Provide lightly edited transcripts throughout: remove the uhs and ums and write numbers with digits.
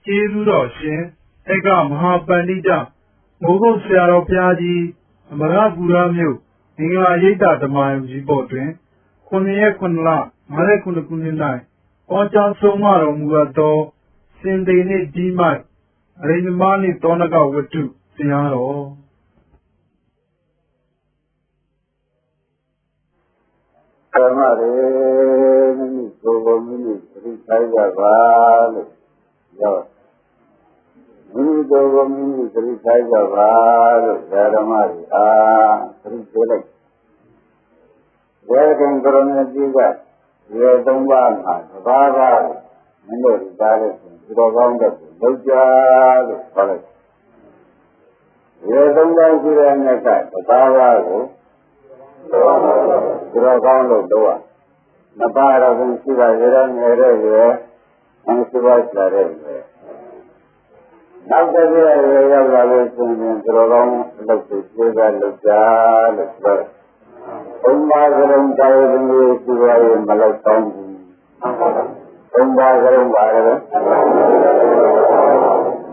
ကျေးဇူးတော်ရှင်ဧကမဟာပန္တိတမိုးကုတ်ဆရာတော်ဘုရားကြီးအမရပူရမြို့မင်္ဂလာရိပ်သာဓမ္မယုံကြည်ပေါ်တွင်9 ရက် 9 လ 59 ခုနှစ်၌ဩကြားဆုံးမတော်မူသောစင်တေနှင့်ဒီမိုက်အရိဏမနှင့်သောနကဝတ္ထုတရားတော်ဓမ္မရေမိမိကိုယ်ကိုမိမိသတိထားကြပါလို့ပြောမိမိကိုယ်ကိုမိမိသတိထားကြပါလို့ဓမ္မတွေသတိပေးလိုက်ဝေဒံကရဏတိကရေသုံးပါးမှာသဘာဝမင်းတို့ကြားလို့ဒီတော်ကောင်းတဲ့လောက်ကြလို့ပြောလိုက်ရေသုံးပါးရှိတဲ့မြတ်ကသဘာဝကိုဒီတော့ကောင်းလို့တော့မပါတော့ဘူးရှိတာရတဲ့နေတဲ့ရယ်မရှိပါစလာတဲ့ရယ်နောက်တစ်ပြည့်ရရောက်လာလို့ဆိုရင်ဒီတော့ကောင်းလုပ်ပြီးပြေးကြလို့ကြားလို့ပြောဘုံပါကရုံတိုင်းမျိုးရှိရရင်မလောက်တော့ဘူးဘုံပါကရုံပါလည်း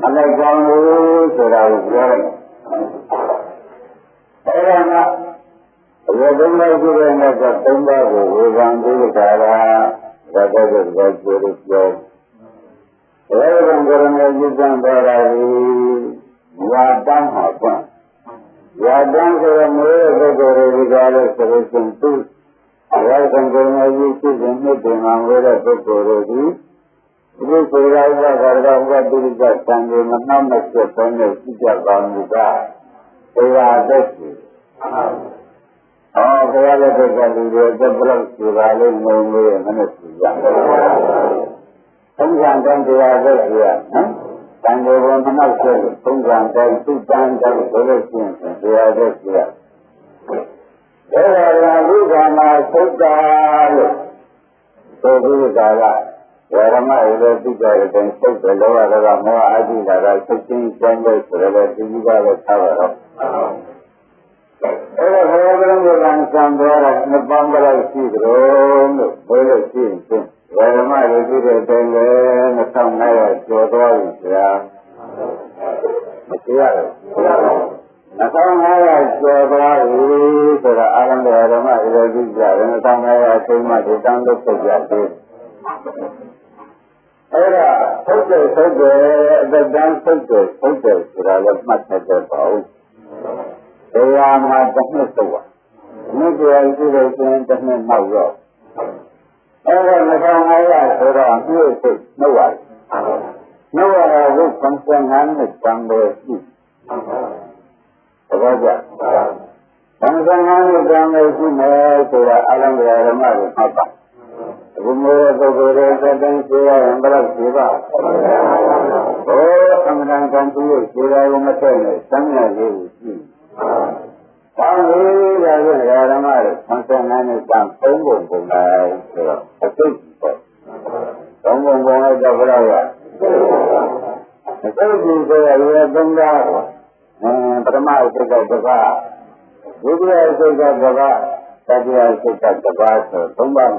မလောက်တော့ဘူးဆိုတာကိုပြောတယ်အဲ့ဒါကရေသုံးပါးရှိတဲ့မြတ်ကသုံးပါးကိုဝေဖန်ပြီးကြတာဒါတော့ကျေလို့ပြောရေကံကရဏจิตံတော်ရာဒီဝါတန်းဟာကွန်းဝါတန်းဆိုရမျိုးတဲ့ပုဂ္ဂိုလ်တွေကြားလို့ဆိုလို့ရှိရင်သူရေကံကရဏကြီးရှိတဲ့မြတ်တင်မှာဝေတဲ့ပုဂ္ဂိုလ်တွေဒီဆိုရတဲ့ကာရကဥပတိကသံဃာမနှောင့်မဆက်တဲ့နဲ့ရှိကြပါမှုကတရားသက်ရှိဘုရားလက်ထက်ကလူတွေတက်ပလောက်စီပါလို့ငုံလို့မနဲ့စီရ။သုံးခံတဲ့တရားသက်ရှိရနော်။တန်ဖိုးဘုံမနောက်ဆက်လို့သုံးခံတဲ့သူ့တန်တဲ့ဆိုလို့ရှိရင်တရားသက်ရှိရ။ဒါကဝိဓမ္မာသုတ်တာလို့ဆိုပြီးတာကဓမ္မရေလည်းသိကြတဲ့သုတ်တယ်လောကကမောဟအကြည့်တာကသိချင်းကျမ်းလို့ဆိုရတဲ့ဒီကြီးကလည်းထားပါတော့အဲ့ဒါဘောဂရံကံစံတော်ရနှစ်ပေါင်းလောက်ရှိကြလို့ဘယ်လိုရှိရင်ဓမ္မရေကြည့်တဲ့တိုင်လေ2500ကျော်သွားပြီဗျာမသိရဘူး2500ကျော်သွားပြီဆိုတာအာရံဓမ္မရေကြည့်ကြတယ်2500ချိန်မှဒီတန်းလို့ပြကြတယ်အဲ့ဒါထုတ်တယ်အသက်တန်းထုတ်တယ်ဆိုတာလည်းမှတ်တတ်တော့ပါဘူးတရားမှာတစ်နှစ်တော့မြစ်တရားရှိလို့ဆိုရင်တစ်နှစ်နောက်တော့အဲ့ဒါ2500ဆိုတော့မြစ်စိတ်နှုတ်ရတယ်နှုတ်ရတာကို55နှစ်တန်တယ်ရှိတကယ်ကြ55နှစ်တန်တယ်ရှိမယ်ဆိုတာအလုံးစုံဓမ္မတွေမှတ်ပါဘုမေပုဂ္ဂိုလ်တွေသတ္တန်ရှိရရင်ဘယ်လောက်ရှိပါဘုသမဏံကံသူရဲ့ရှိရကိုမထည့်နဲ့စမ်းရည်ကိုရှိကောင်းပြီဒါကဓမ္မတွေ55နှစ်တန်3ပုံပုံလိုက်ဆိုတော့အသိပေါ့3ပုံပုံလိုက်တော့ဘယ်လောက်ရအသိကြီးဆိုရရေ3ပါးပထမအစိတ်ကတစ်ပါးဒုတိယအစိတ်ကတစ်ပါးတတိယအစိတ်ကတစ်ပါးဆို3ပါး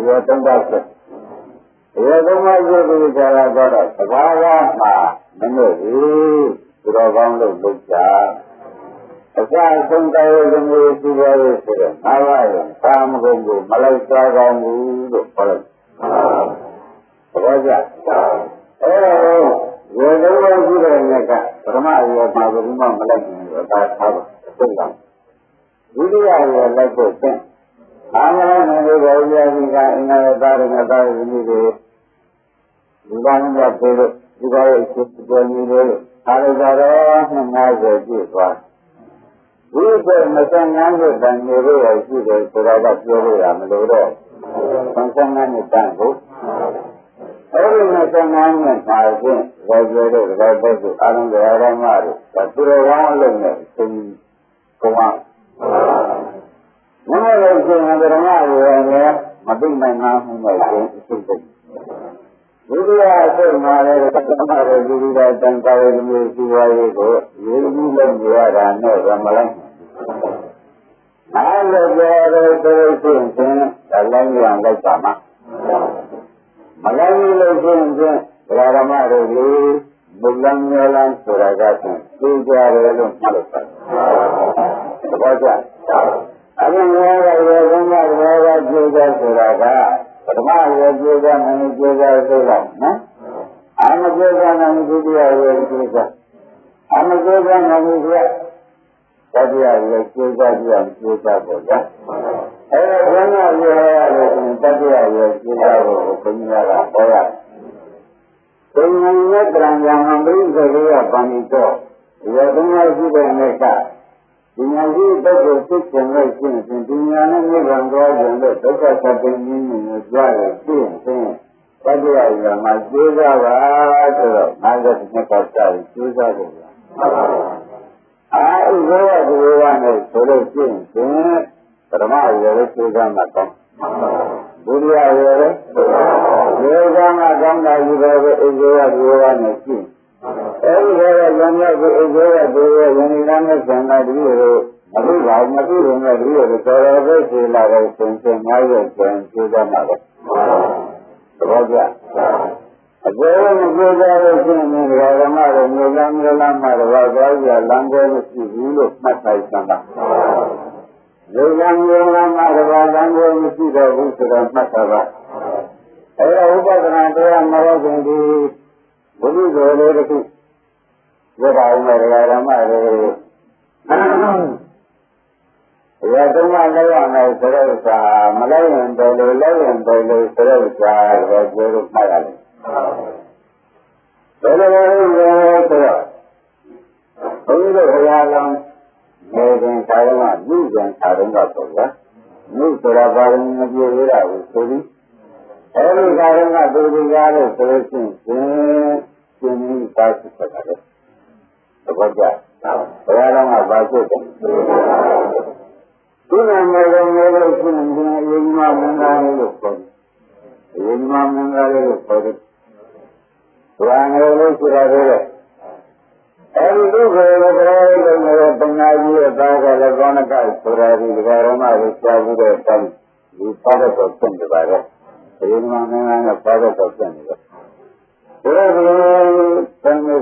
ရေ3ပါးဆိုရေ3ပါးဆိုပြီးကြတာတော့သဘာဝမှာမနစ်ဘူးသူတော်ကောင်းလို့လုပ်ကြအစအဆုံးတိုင်းကမျိုးရှိပါရဲ့ဆိုတော့ငါးပါးရင်သာမကုန်ကိုမလိုက်သွားကောင်းဘူးလို့ပြောလိုက်။ဘောကြ။ရေသုံးပါးရှိတဲ့မြတ်ကပထမရေမှာဘယ်သူမှမလိုက်ဘူးလို့သာထားပါသိလား။ဒုတိယရေလိုက်ဖို့သင်အာမရဏတွေဘောရည်ကအင်္ဂါရတာရဏတာရင်းတွေဒီကံရပြေလို့ဒီကရဲ့စိတ်ပေါ်နေလို့အားရကြတော့50ပြည့်သွားဝိပဿနာ25တန်နေလို့ရရှိတယ်ဆိုတာကပြောလို့ရမလို့တော့25နှစ်တန်ကိုအဲဒီ25နှစ်မှာချင်းရောပြောတဲ့ဒါပဲဆိုအာရုံရရမတို့ဒါသူတော်ကောင်းလုံးနဲ့သင်ကောင်းမမလို့ဆိုရင်ဓမ္မရေလည်းမသိနိုင်မှမဟုတ်ဘူးအစ်စ်ဒုတိယအစိတ်မှာလည်းသက္ကမရေဒီလိုတန်တာရေမျိုးရှိပါရဲ့ကိုရေကြီးလုံးရတာနဲ့ရမလိုက်အားလည်းကြရဲဆိုလို့ရှိရင်ဒါလည်းရံလိုက်ပါမှာမလိုက်လို့ရှိရင်ဓ Rama Rodi, Bulan Yalan Suragatan, Pujarelu Malapa. Baca. Ada Nara juga Suraga, Rama juga Mani juga Sulam, Ama juga Mani juga, Ama juga Mani juga, Tadi ada juga juga bola. Rama juga tadi ada juga bola bola. Semuanya beranjang memberi segera panito. Ia dengar juga mereka. Dunia ini berkhusus dengan dunia ini bangga dengan dekat sampai ini jual sih. Tadi ada masjid ada, masjid mereka cari juga juga. Itu dua ni solusi. Termasuk dari juga macam. Dunia ini, juga macam lagi juga dua ni. Yang dua ini kan sama dia. Tapi mati dengan dia. Kalau ada silakan senjata yang juga macam. Terus. Ajaran juga ini ramai mulam wajah langgar mesti dulu macam mana. Langgar langgar mesti dulu sudah macam. Ubah nanti amara jadi boleh boleh itu. Jadi ramai. Ya semua orang terus Malayan boleh terus berjuruk Malayan. Boleh terus. Untuk yang mungkin karena bukan karena apa, mungkin barang yang dia itu. Karena berbicara terus ini pasti sekali. Sebagai orang apa itu? Tuhan mereka ini mengalir. Tuhan itu sudah ada. Itu kalau pengaji bahasa lakonan sudah dikarang ada juga kan di pada persen juga. Ini mana pada persen juga. Terus kami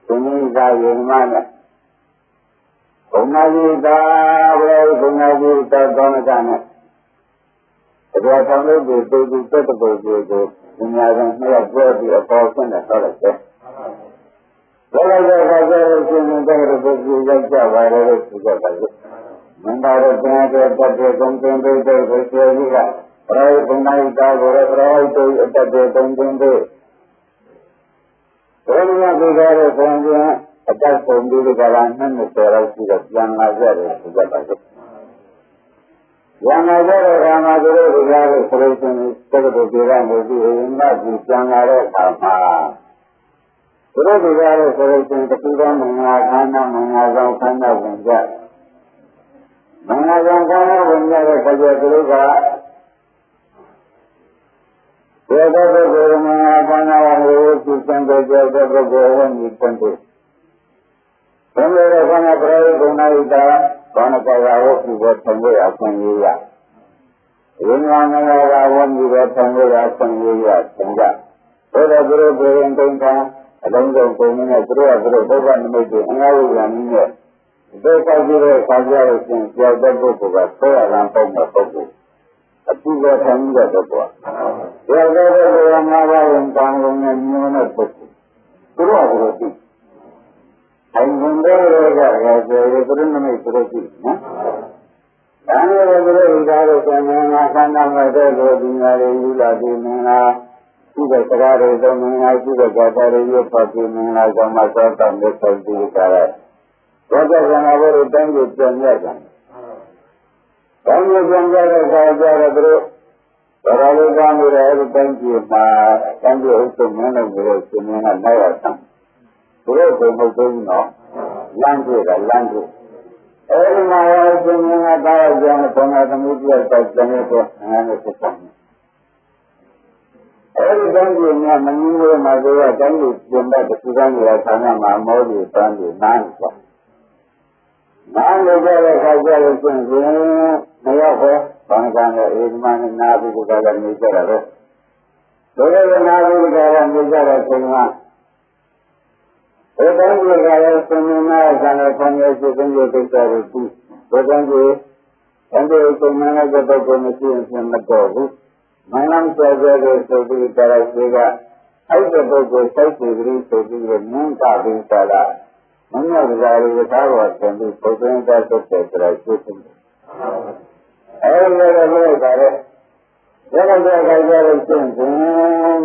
ini dari mana? Pengaji donakan. Kedua kami betul dunia yang buat di atasnya salah. Kalau ada yang berbeza jawab juga bagus. Mendarat dengan tertentu berbeda. Rai pengaji rai itu tertentu. Orang juga punya atas pembeli kalangan negara juga yang ajar juga bagus. Yang ajar orang ajar juga terus terbilang lebih lagi yang ada sama. Terus juga terus ketika mengajarkan kerja juga. Tiada bergurau orang sistem berjaga bergurau itu. Semua orang berai guna ida, guna kaya juga semua akan dia. Ini orang juga semua akan dia. Sehingga, pada berentengkan, ada yang punya bukan itu, enggak yang ini. Mereka juga saja yang siapa berbuat, saya langsung berbuat. Juga sehingga berbuat. Ya, ada yang yang tanggungan mana betul. Berarti. Ayunan jadi nama itu. Kami berbicara tentang ada dunia ini lagi mana juga sekarang itu mana juga ada itu pasti mana sama sama seperti sekarang. Wajah yang awal itu jangan. Kami jangan saja terus. Kalau kami ada kami untuk mana berarti mana naik. Terus kemudian lanjut. Orang awal punya tahu jangan pernah kemudian terjadi itu hanya sesuatu. Orang janjinya menunggu masalah janji jumpa kesukaan dia sana mau di nangka. Nangka dia saja itu meyakeh bangsa Islam nabi juga dan mikir ada. ဘယ်လိုနာပြီးကြရမြင်ကြတဲ့ချိန်မှာဒီတိုင်းကြရတဲ့သင်္ကေတကလည်းခွန်ရရှိတဲ့ကိစ္စတွေပြီးဒီတိုင်းကြီးအဲဒီချိန်မှာလည်းတော့ကိုမရှိရင်မတော်ဘူးမနမ်းစေကြတဲ့ဆိုပြီးကြရရှိကအဲ့ဒီပုဂ္ဂိုလ်စိုက်တည်ပြီးဆိုပြီးမြင်ကြပြီးကြတာမင်းတို့ကလည်းသာတော်ဆင်ပြီးပုဂ္ဂိုလ်သားသက်သက်ကြရရှိတယ်အဲ့ဒီလိုလုပ်ကြတယ်ရတဲ့ခိုင်ကြလို့ရှင်းတယ်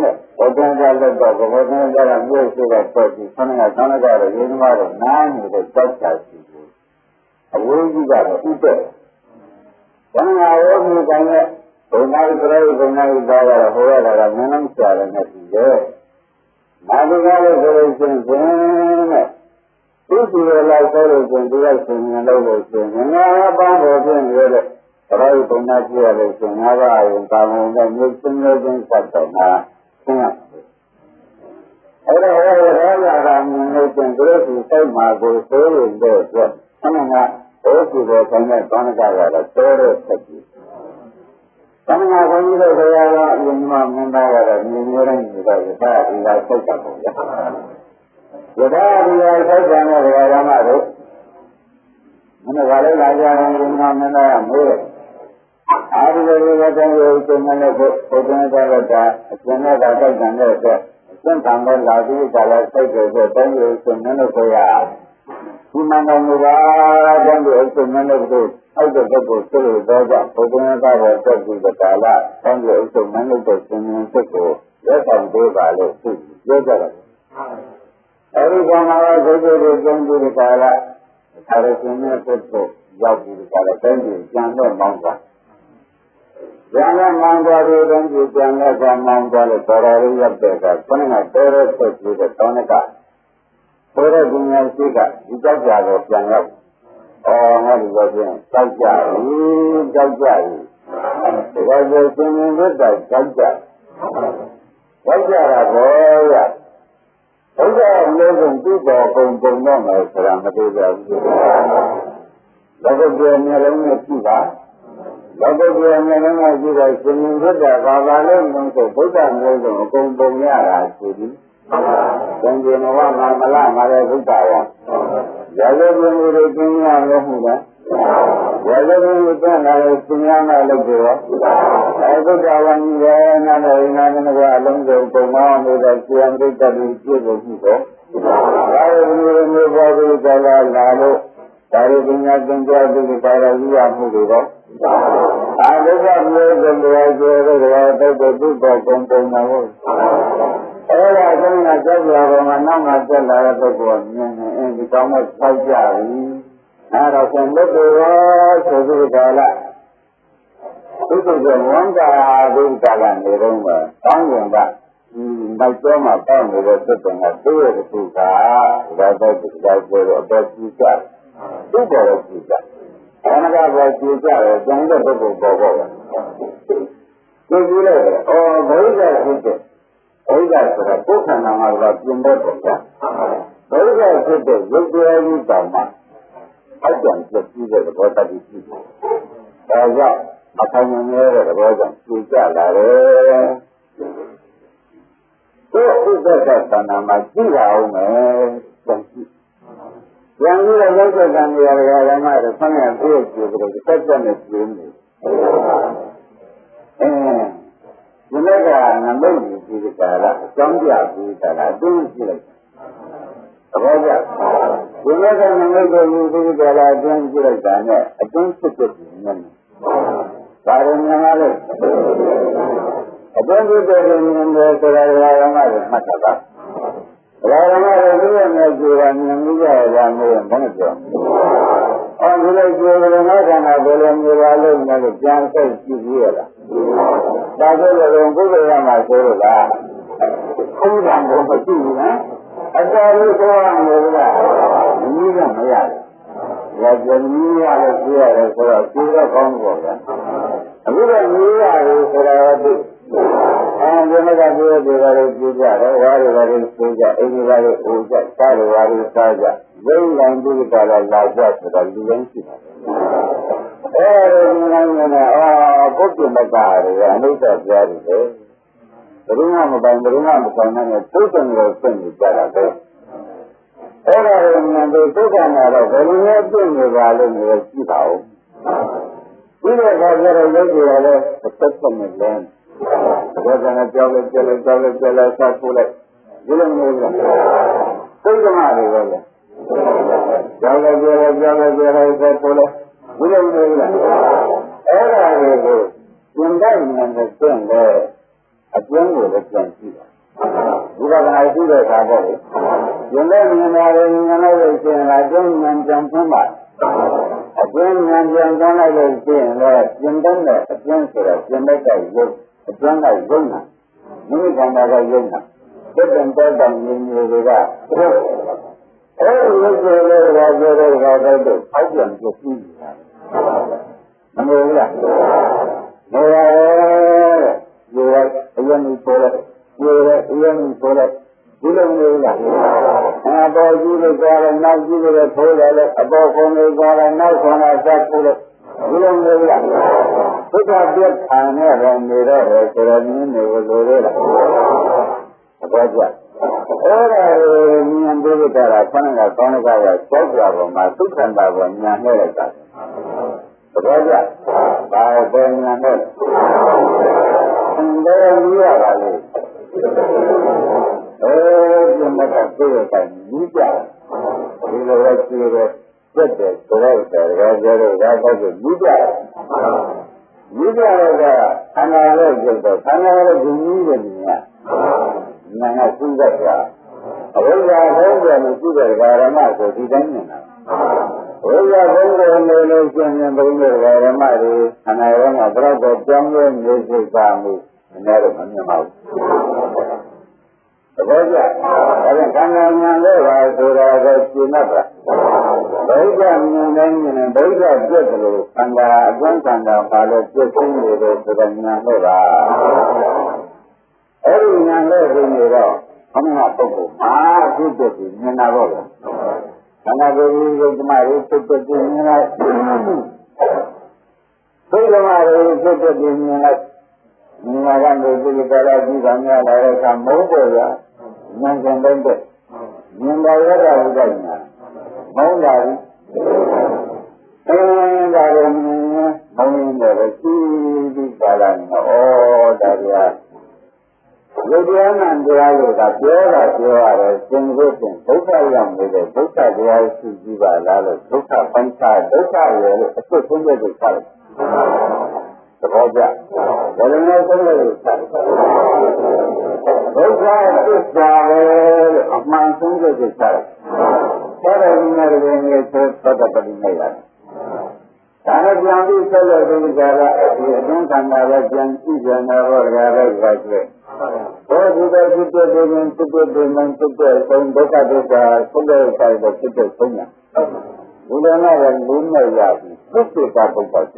တဲ့ဘုရားကလည်းတော့ဘုရားကလည်းမြို့ရှိတဲ့ပတ်ပြီးဆန္ဒကသံဃာတွေရင်းနှီးတော့နားနေတဲ့တောက်ချာရှိတယ်အဝိဇ္ဇာကတော့ဥပ္ပေသံဃာရောဒီတိုင်းနဲ့ဘုရားကလည်းဘုရားကသာရဟောရတာကမင်းလုံးချတယ်နဲ့ရှိတယ်နာဒီကားလို့ဆိုလို့ရှင်းတယ်တဲ့သူစီရလိုက်ဆိုလို့ရှင်းဒီလိုက်ရှင်းနေလို့ရှင်းငါးပါးပေါ်ပြင်းရတဲ့ဘုရားဘုရားကြည့်ရလို့ရှင်းငါးပါးရင်ကာမုန်နဲ့မြို့စင်းလို့ချင်းစက်တော့နာရှင်းရတယ်အဲ့ဒါဟောရတာကမြင်လို့ချင်းသူတို့ဒီစိတ်မှာကိုဆိုးလို့တဲ့အတွက်ဆန္ဒကဘုရားကိုယ်တိုင်နဲ့ဘာနာကြရတာတော်တဲ့ဆက်ကြီးသံဃာဘုန်းကြီးတို့တရားတော်အရင်မှမင်းသားကတော့မြင်ရတဲ့ဒီတော့ဒါဒီလာစိတ်ကပုံရဒါဒီလာစိတ်ကနဲ့ဒကာရမတို့မင်းကလည်းလာကြတယ်ဒီမှာမင်းသားကမေးတယ်အာဒီလိုမျိုးတဲ့ကိုယ်ကလည်းဘုရားတော်ကအကျဉ်းနဲ့စိတ်ကံတဲ့အတွက်အကျဉ်းကံနဲ့လာပြီးကြလာစိတ်တွေတိုင်းကိုရှင်နေလို့ဆိုရဒီမှာတော့ဘုရားတဲ့ကိုယ်ရှင်နေလို့အဲ့ဒီပုဂ္ဂိုလ်ဆိုလို့တော့ဘုရားကတော့တက်ပြီးတဲ့ကာလဆံရအုပ်ချုပ်မလုပ်တဲ့ရှင်ရှင်စိတ်ကိုရက်ဆောင်ပေးပါလို့ပြောကြတယ်။အဲဒီကမှာတော့ဒုက္ခတွေကျင်းပြီးတဲ့ကာလအခါရရှင်နဲ့ပုဂ္ဂိုလ်ရောက်ပြီးတဲ့ကာလတိုင်းပြည်ကျန်တော့မောင်းသွား။ကျန်တော့မောင်းသွားပြီးတိုင်းပြည်ကျန်တော့မောင်းသွားလို့တော်တော်လေးရောက်တဲ့အခါခဏကတော်တော်ဆက်ပြီးတဲ့တောင်းကတော်တော်ပညာရှိကဒီကြောက်ကြတော့ပြန်ရောက်ငါဒီလိုချင်းကြောက်ကြဘူးကြောက်ကြဘူးဒါဆိုရှင်ရှင်တို့ကကြောက်ကြတာဘောရဘုရားမျိုးစုံသူ့တော်ပုံပုံတော့မယ်ဆိုတာမတွေ့ကြဘူးလောကပြေမျိုးလုံးနဲ့ကြည့်ပါလောကပြေမျိုးလုံးနဲ့ကြည့်တော့ရှင်ရှင်တို့ကဘာသာလို့လို့ဆိုဘုရားမျိုးစုံအကုန်ပုံရတာဆိုပြီးသင်္ကေနဝမမလမှာလည်းဘုရားရောရာဇဝတ်မျိုးတွေကျင်းရလို့မှုလားရာဇဝတ်မျိုးကျင်းလာလို့ကျင်းရမှလုပ်ကြရောဘုရားဝန်ကြီးရဲ့နာမည်နာမည်ကအလုံးစုံပုံမောင်းနေတဲ့ကျန်တဲ့တတိပြည့်စုံမှုတော့ရာဇဝတ်မျိုးပေါ်ပြီးကြလာလို့ဒါရီပညာသင်ကြားပြီးပါရဝိရမှုတွေတော့အာဒုက္ခမျိုးစုံတွေကျေတော့တော့သူ့တော်ပုံပုံနာဟုတ်အဲ့ဒါကလည်းကြောက်ကြပါမှနောက်မှဆက်လာတဲ့ပုဂ္ဂိုလ်မြင်နေဒီကောင်းမဲ့ပေါက်ကြပြီ။အဲ့တော့ဆံလို့တော့ဆိုပြီးကြလား။ဒီလိုကဝန်တာဒုက္ခကနေတော့မှတောင်းရင်ကနောက်ကျောမှာပေါက်နေတဲ့သစ္စာကသူ့ရဲ့ဒုက္ခဒါတော့ဒီကြောက်ကြတော့အပေါ်ကြီးကြ။သူ့ပေါ်တော့ကြီးကြ။ဘာနာကပေါ်ကြီးကြတယ်ကျန်တဲ့ပုဂ္ဂိုလ်ပေါ်ပေါ့။ဒီလိုလေဘုရားဖြစ်တဲ့ဘုရားဆိုတာပုခန္ဓာမှာကပြင်တဲ့ပုံစံဘုရားဖြစ်တဲ့ရုပ်တရားကြီးတောင်မှအကြံပြည့်တဲ့သဘောတည်းရှိတယ်။ဒါကြောင့်မခံနိုင်တဲ့သဘောကြောင့်ပြကြလာတယ်။ဒီဥပ္ပဒသဏ္ဍာန်မှာကြည့်ရအောင်မယ်။ကြည့်။ဉာဏ်ကြီးရဲ့ရုပ်သက်တန်ရာဓမ္မတွေဆန်းရပြည့်ကြည့်ပြီးတော့သက်သက်နဲ့ပြင်းနေ။ဒီလိုကနမိတ်ကြီးဒီကလာအကြောင်းပြပြီးတာလားအင်းကြည့်လိုက်သဘောကျဒီလိုကနမိတ်ကိုယူပြီးကြလာအင်းကြည့်လိုက်တာနဲ့အကျဉ်းဖြစ်ဖြစ်နေတယ်ဒါရင်းများလို့အကျဉ်းဖြစ်တဲ့နေတယ်ဆိုတာဓမ္မတွေမှတ်တာပါဓမ္မတွေသူ့ရဲ့နေကြတာမြင်မှုရတာမျိုးမဟုတ်ကြောဒီလိုကြိုးကလေးနဲ့ခန္ဓာကိုယ်လည်းမျိုးပါလို့လည်းပြန်စိတ်ကြည့်ရတာဒါဆိုလည်းဘုရားမှာဆိုလို့လားဘုရားကိုမကြည့်ဘူးနော်အတော်လေးပြောရမယ်လားဒီကမရဘူးရကြမြည်ရတယ်ကြည့်ရတယ်ဆိုတော့ကြည့်တော့ကောင်းပါဗျာအခုတော့မြည်ရတယ်ဆိုတော့ဒီမှာကပြောတယ်ဘာလို့ကြည့်ကြတော့ဝါရဘာလို့သိကြအိမ်ကြီးဘာလို့အိုးကြစားရဘာလို့စားကြရုံနိုင်ဒီကလာလာကြဆိုတော့လူရင်းရှိတယ်အဲဒီနိုင်ငံကပုဂ္ဂိုလ်မကရအနိစ္စပြရတယ် Berunga mabang dengan tujuan yang bicara tu. Orang yang tujuan ada berunga tu mengalir mesti tahu. Bila kajar lagi ada tetap mengalir. Kerana jalan sapulai. Bila mengalir. Tujuan ada berunga. Jalan sapulai. Bila mengalir. Orang itu yang dah mengalir. Asyik boleh janji. Jika kena itu dah sahaja. Jangan mengenai asyik menjam sama. Asyik menjam sama asyik jangan asyik surat jangan kayu jangan kayu. Ini jangan kayu. Jangan ini juga. Ini raja itu asyik jadi. Namanya. Yang disolek, bilang dia. Apa juga kalau nak juga solek, apa pun kalau nak sana sakit, bilang dia. Kita dia tanya orang merah, orang ini boleh. Apa aja. Orang yang berbicara, kawan kaya, siapa masuk dan bawa nyampe lepas. Apa aja. Bawa nyampe. Dia dia lagi. Jumpa kerja kan juga. Bila lagi kerja, kerja juga. Juga ada anak gini ni. Nana sudah ya. Orang juga kerana tu tidak ni. Orang yang berumur anak berapa jam ni kamu. Menarik menyamau. Sebagai orang kanan lewat surat Cina. Baiklah mengenai baiklah dia dulu. Anda pada jesin itu sudah lewat. Orang yang lewat ini dah. Kami nak tahu. Itu tu menarik. Karena ini kemarin itu tu menarik. Kemarin itu tu menarik. Mengajar betul kalau kita ni ada kamu boleh, mungkin betul. Mengajar ada juga. Mau dari, dari mau dari jalan. Oh dari. Jadi nanti ada juara, jenggotin, bukan yang beda, bukan dia juga lalu, bukan pantai, bukan dia, itu semua bukan. Sebagai, kalau nak sendiri, bukan itu sahaja, aman sendiri sahaja. Kalau ini itu pada perniagaan. Karena jangan selalu berjalan, jangan sampai jangan berjalan. Oh, kita dengan, dosa, sudah kita punya. Sudah nak lupa lagi, mesti kita buat.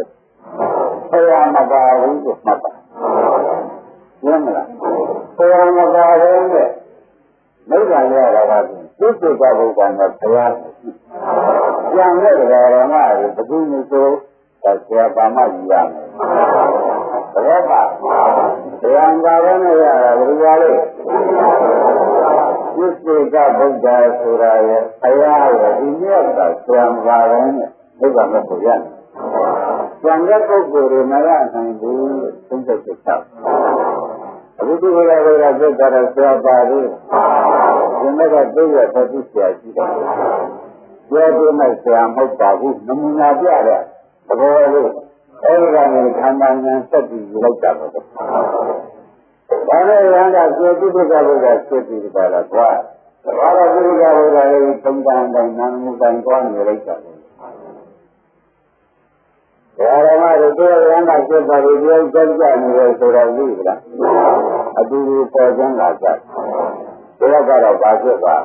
Saya mahu itu mata. Janganlah. Saya mahu ini. Mereka lagi. Mesti kita bukan saya. Jangan orang begini tu. Siapa mahu yang. Berapa? Yang kawan ya berjaya. Mesti kita bukan suraya. Saya ini ada yang kawan. Bukan kemudian. Jangan kau guru merah nanti untuk kita. Abu tu kalau cara siapa ni, jangan dia tapi siapa. Dia tu nak siapa bagu, namun dia ada. Kalau orang ni kandang yang sedih lepas tu. Kalau yang dah sedih tu kalau dah sedih pada tua. Kalau tu kalau dah tentang namun tuan lepas tu. Orang itu yang nak cari dia kerja ni sudah juga. Aduh pojang lagi. Dia kalau baca bah.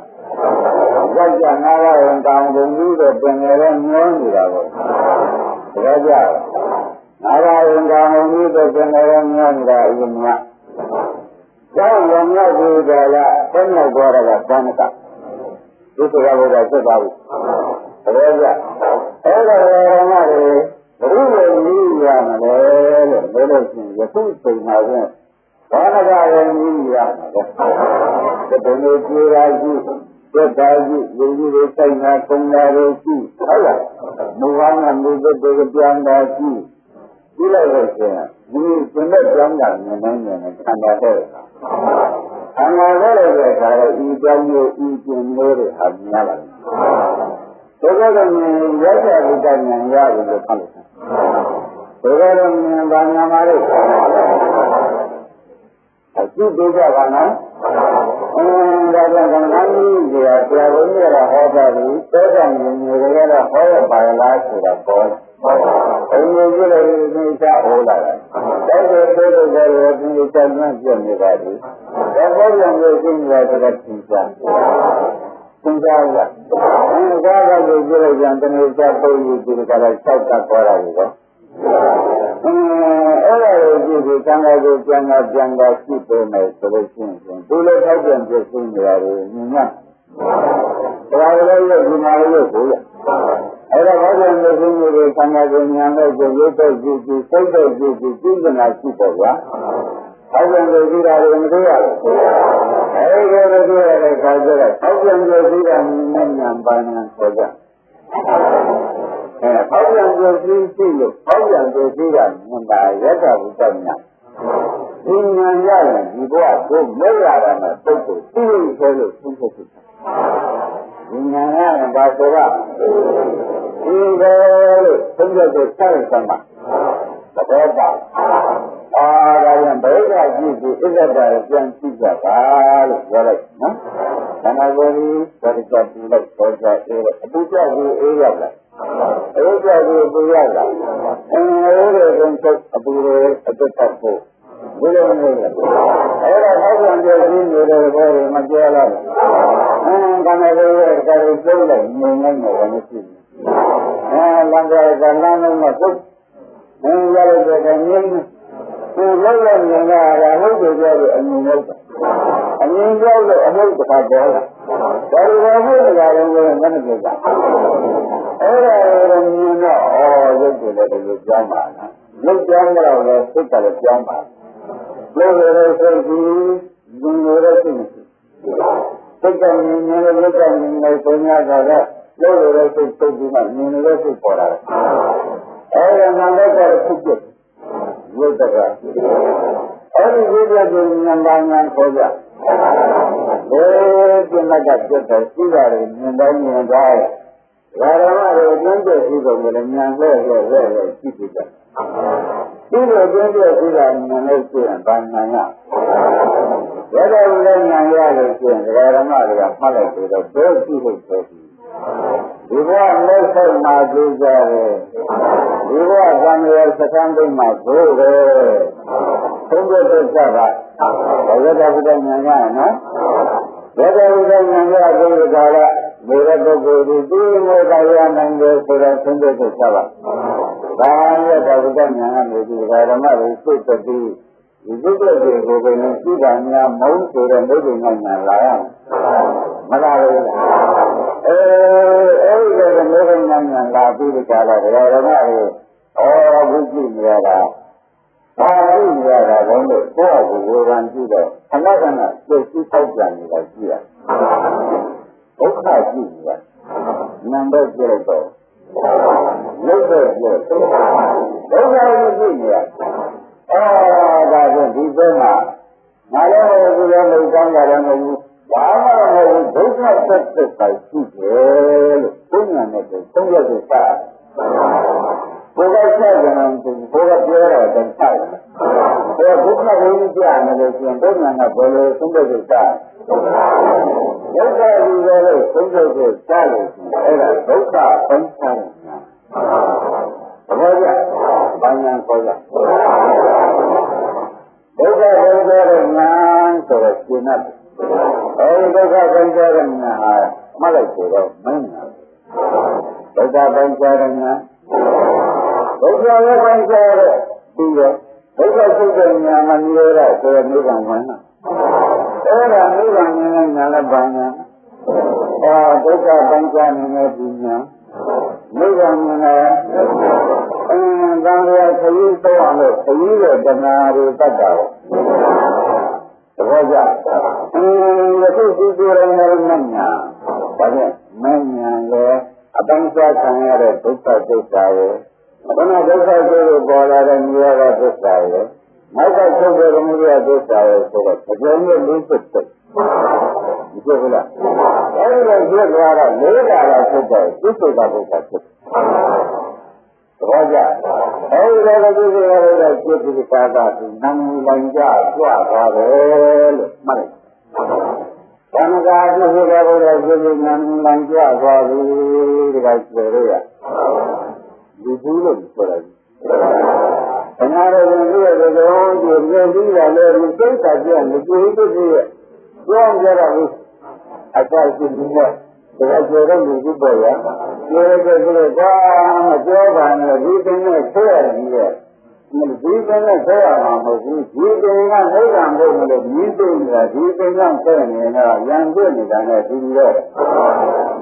Kerja nara yang kamu dulu pengeran nyon juga. Kerja nara yang kamu dulu pengeran nyon juga ini. Jauh yang juga lah pengen gua kan. Itu kalau dah sebab. Kerja. Orang ni. Berubah ni yang ada, berubah ni. Itu sebenarnya ဘာနာကလည်းကြီးရတဲ့ဘယ်လိုကြည်ရာကြီးသက်သာကြီးလူကြီးတွေဆိုင်တာကုန်းတာတွေရှိဟုတ်လားမူကောင်းကလူသက်တွေပြောင်းတာရှိပြီးလိုက်လို့ရှိရင်ဒီကျင့်တဲ့ပြောင်းတာမြင်နိုင်တယ်ခံရတဲ့ခန္ဓာရဲ့တဲ့ခါတော့ဤကြောင့်မျိုးဤကျင်မျိုးတွေဟာများလာတယ်ဒါကြတော့မြင်ရတဲ့ဥဒ္ဒဉာဏ်ရတယ်လို့ဖတ်လို့ဒါကြတော့မြင်ပါညာမှာလို့အကျုပ်တို့ကနော်ဒါကြောင့်ကံကံကြီးတွေကဆရာဘုန်းကြီးကဟောတာပြီးသောတာမြင်နေကြတော့ဟောရပါလားဆိုတာပေါ်ဘုန်းကြီးကလည်းဒီစာဟောလာတယ်ဒါဆိုတို့တို့ကလည်းဒီစာမှန်ပြနေပါပြီဒါပေါ်ပြန်လို့ရှင်းရတဲ့သင်္ချာသင်္ချာကဒါကလည်းကြည့်လိုက်ရင်တနည်းစာပုံယူဒီကလည်း၆ကပေါ်လာပြီကောအဲ့ဒါကိုကြည့်ပြီးသံဃာကိုပြန်တာရှိပေမဲ့ဆိုလို့ရှိရင်သူလည်းထောက်ပြန်ပြည့်စုံနေရတယ်မြင်ရဒါကလည်းဒီမှာလို့ကိုရအဲ့ဒါဘာကြောင့်လဲဆိုရင်သံဃာကိုဉာဏ်နဲ့ကိုရုပ်တော့ကြည့်စိတ်တော့ကြည့်ကြည့်နေတာရှိတော့ဗျာထောက်ပြန်ပြည့်စုံတာလည်းမတွေ့ရဘူးအဲ့ဒီလိုတွေ့ရတဲ့ခါကျတော့ထောက်ပြန်ပြည့်စုံတာမြင်ဉာဏ်ပါဏာဆိုကြပေါက်ပြန်ပြည့်စုံလို့ပေါက်ပြန်ပြည့်စုံတာမြင်တာရတ္တဝိတ္တညာဒီဉာဏ်ရရင်ဒီဘဝကိုမဲ့ရတာနဲ့ပုဂ္ဂိုလ်သိဆိုလို့သိဖို့ဖြစ်တယ်ဒီဉာဏ်ရရင်ဘာဆိုရဒီလိုလို့သိတဲ့ကိုစိုက်စမ်းပါသဘောပါဒါရင်ဘယ်ကကြည့်ပြီးဣဇဒ္ဓါပြန်ကြည့်ကြပါလို့ပြောလိုက်နော်သမာဓိသတိကြည့်လိုက်ပေါ်ကြအေးအတူကြည့်အေးရောက်လာအဲ့ဒါကိုပြရတာအဲ့ဒီကုန်အပူတွေအသက်သက်ဖို့ဘယ်လိုလဲအဲ့ဒါဟောပြန်ပြည့်နေတဲ့ဘောတွေမပြောလားကံရရဲ့ကာရီကျုံးလိုက်မြင်နေတယ်မရှိဘူးလမ်းကြကလမ်းလုံးမှာပုတ်ရရတဲ့ကမြင်သူလောက်ရမြင်ရတာဟုတ်တယ်ပြောလို့အမြင်လောက်တာအမြင်ကြောက်လို့အဟုတ်တခါပေါ်လာဒါလိုပဲဘုရားတော်ကလည်းမနဲ့ပြောတာအဲ့ဒါကိုမြင်တော့ရုပ်တွေလည်းဒီလိုကြောင်းပါလားရုပ်ကြောင်းတော့လည်းစိတ်ကလည်းကြောင်းပါလို့လည်းစိတ်ကြီးဒီလိုလည်းစိတ်မရှိစိတ်ကမြင်နေလို့ရုပ်ကမြင်နေပုံရတာကလို့လည်းစိတ်ကြီးမှမြင်နေတဲ့စိတ်ပေါ်လာတယ်အဲ့ဒါမှလည်းဖြစ်ဖြစ်ရုပ်တကအဲ့ဒီရုပ်ရဲ့ဉာဏ်ပါဉာဏ်ခေါ်ကြဘယ်ကျင့်တတ်တဲ့ပြတ်တဲ့ရှိတာတွေမြင်တိုင်းမြင်တိုင်းဒါရမတွေအတွင်းပြည့်စုံတယ်လည်းဉာဏ်လဲရှိပြီကြဒီလိုအတွင်းပြည့်စုံတာဉာဏ်နဲ့ရှိရင်ဘာဉာဏ်ရရတဲ့ဉာဏ်ရလို့ရှိရင်ဒါရမတွေကမှတ်လိုက်ပြီးတော့ဘယ်ရှိလို့ဆိုပြီးဒီဘဝလက်ဆက်မှာကြည့်ကြတယ်ဒီဘဝသံဃာစခန်းသိမ်းမှာဘိုးတယ်သုံးတဲ့သစ္စာကဘယ်လိုတည်းဉာဏ်ရနော်ဘယ်လိုဉာဏ်ရတဲ့ကာလမေရပုဂ္ဂိုလ်ဒီသိနေကြရနိုင်တယ်ဆိုတော့သုံးတဲ့သစ္စာပါဒါရဲ့ဘုရားဉာဏ်ကနေဒီဓမ္မတွေသိတဲ့ဒီသိတဲ့တွေကိုပဲသိတာများမုန်းဆိုတဲ့မိဂ္ဂဉာဏ်လာရမလားဘူးအဲ့ဒီကမေဃဉာဏ်လာပြီးကြတာဓမ္မတွေဘုကြည့်နေရတာဘာလို့နေရတာလဲလို့ကိုယ့်အကူဝေဖန်ကြည့်တော့ခဏခဏသိသိပေါက်ပြန်နေတာကြည့်ရဒုက္ခကြည့်ရနံပါတ်ကြည့်တော့ရုပ်တော့ကြည့်ဒုက္ခကိုကြည့်နေရဒါကြောင့်ဒီဘက်မှာငါလည်းဒီလိုမျိုးကောင်းကြတယ်မဟုတ်ဘူးဘာမှမဟုတ်ဘူးဒုက္ခသက်သက်ပဲရှိတယ်လို့ဘုညာနဲ့သုံးရတဲ့စာဘုရားဆက်ကြတယ်ဘုရားပြောတာတည်းဆိုင်တယ်ဘုရားဘုရားကိုကြားနေလို့ရှိရင်ဘုညာကဘယ်လိုသုံးတဲ့စာဒုက္ခဒီလိုလို့သုံးတဲ့စာလို့အဲ့ဒါဒုက္ခပန်းချမ်းဘာကြဘာညာခေါ်ကြဒုက္ခပန်းချမ်းညာဆိုတော့ရှင်းတယ်အဲဒီဒုက္ခပန်းချမ်းညာဟာမှတ်လိုက်ဆိုတော့မင်းညာဒုက္ခပန်းချမ်းညာဒုက္ခရဲ့ပန်းချမ်းတဲ့ဒီရောဒုက္ခစိတ်ကညာမမြဲတာဆိုတော့နိဗ္ဗာန်ဝင်တာအဲ့ဒါနိဗ္ဗာန်နဲ့ညာလည်းဘာညာဒုက္ခပန်းချမ်းနေတဲ့ဒီညာနိဗ္ဗာန်နဲ့သံဃာခရီးသွားလို့ခရီးရဲ့တဏှာတွေတတ်တာပေါ့ ဘောကြအခုဒီကိုယ်ရင်းနဲ့ညာဒါနဲ့မညာလေအပိုင်းခြားခံရတဲ့ဒုက္ခသစ္စာရဲ့ဘုရားဒုက္ခကိုပေါ်လာတဲ့နိရောဓသစ္စာရဲ့နောက်ကချုပ်တဲ့ဓမ္မရသစ္စာရဲ့ဆိုတော့အကျဉ်းလေးလေးဖြစ်တယ်ဒီလိုဟုတ်လားအဲဒီလိုဖြစ်သွားတော့လေးကာလဖြစ်တဲ့သစ္စာဒုက္ခဖြစ်ဘောကြအဲဒီလိုသစ္စာဒုက္ခဖြစ်ပြီးကာတာဒီနံလိုင်းကြကြွသွားတယ်လို့မှတ်သံဃာပြုဖို့လည်းဘုရားပြုလို့နံလန်ကြသွားပြီဒီကကျေရဒီဘူးလို့ပြောတယ်။ဘုရားတော်ကရဲ့တော်ကိုဒီလိုပြီးရလဲဒီစိတ်ဓာတ်ကြီးမကြည့်သေးဘူးရဲ့။ပြောကြတာဘူးအသာရှိနေတယ်။ဒါကျေရလူကြီးပေါ်ရ။ကျေရတဲ့ဒီလိုဘာမပြောပါနဲ့ဒီကနေ့ဆွဲရကြီးရဲ့။ဒီကနေ့ဆွဲရမှာမဟုတ်ဘူး။ဒီကနေ့ကနိဗ္ဗာန်ကိုလည်းမြည်သိနေတာဒီကနေ့ဆွဲနေတာရံပြနေတာနဲ့ဒီလို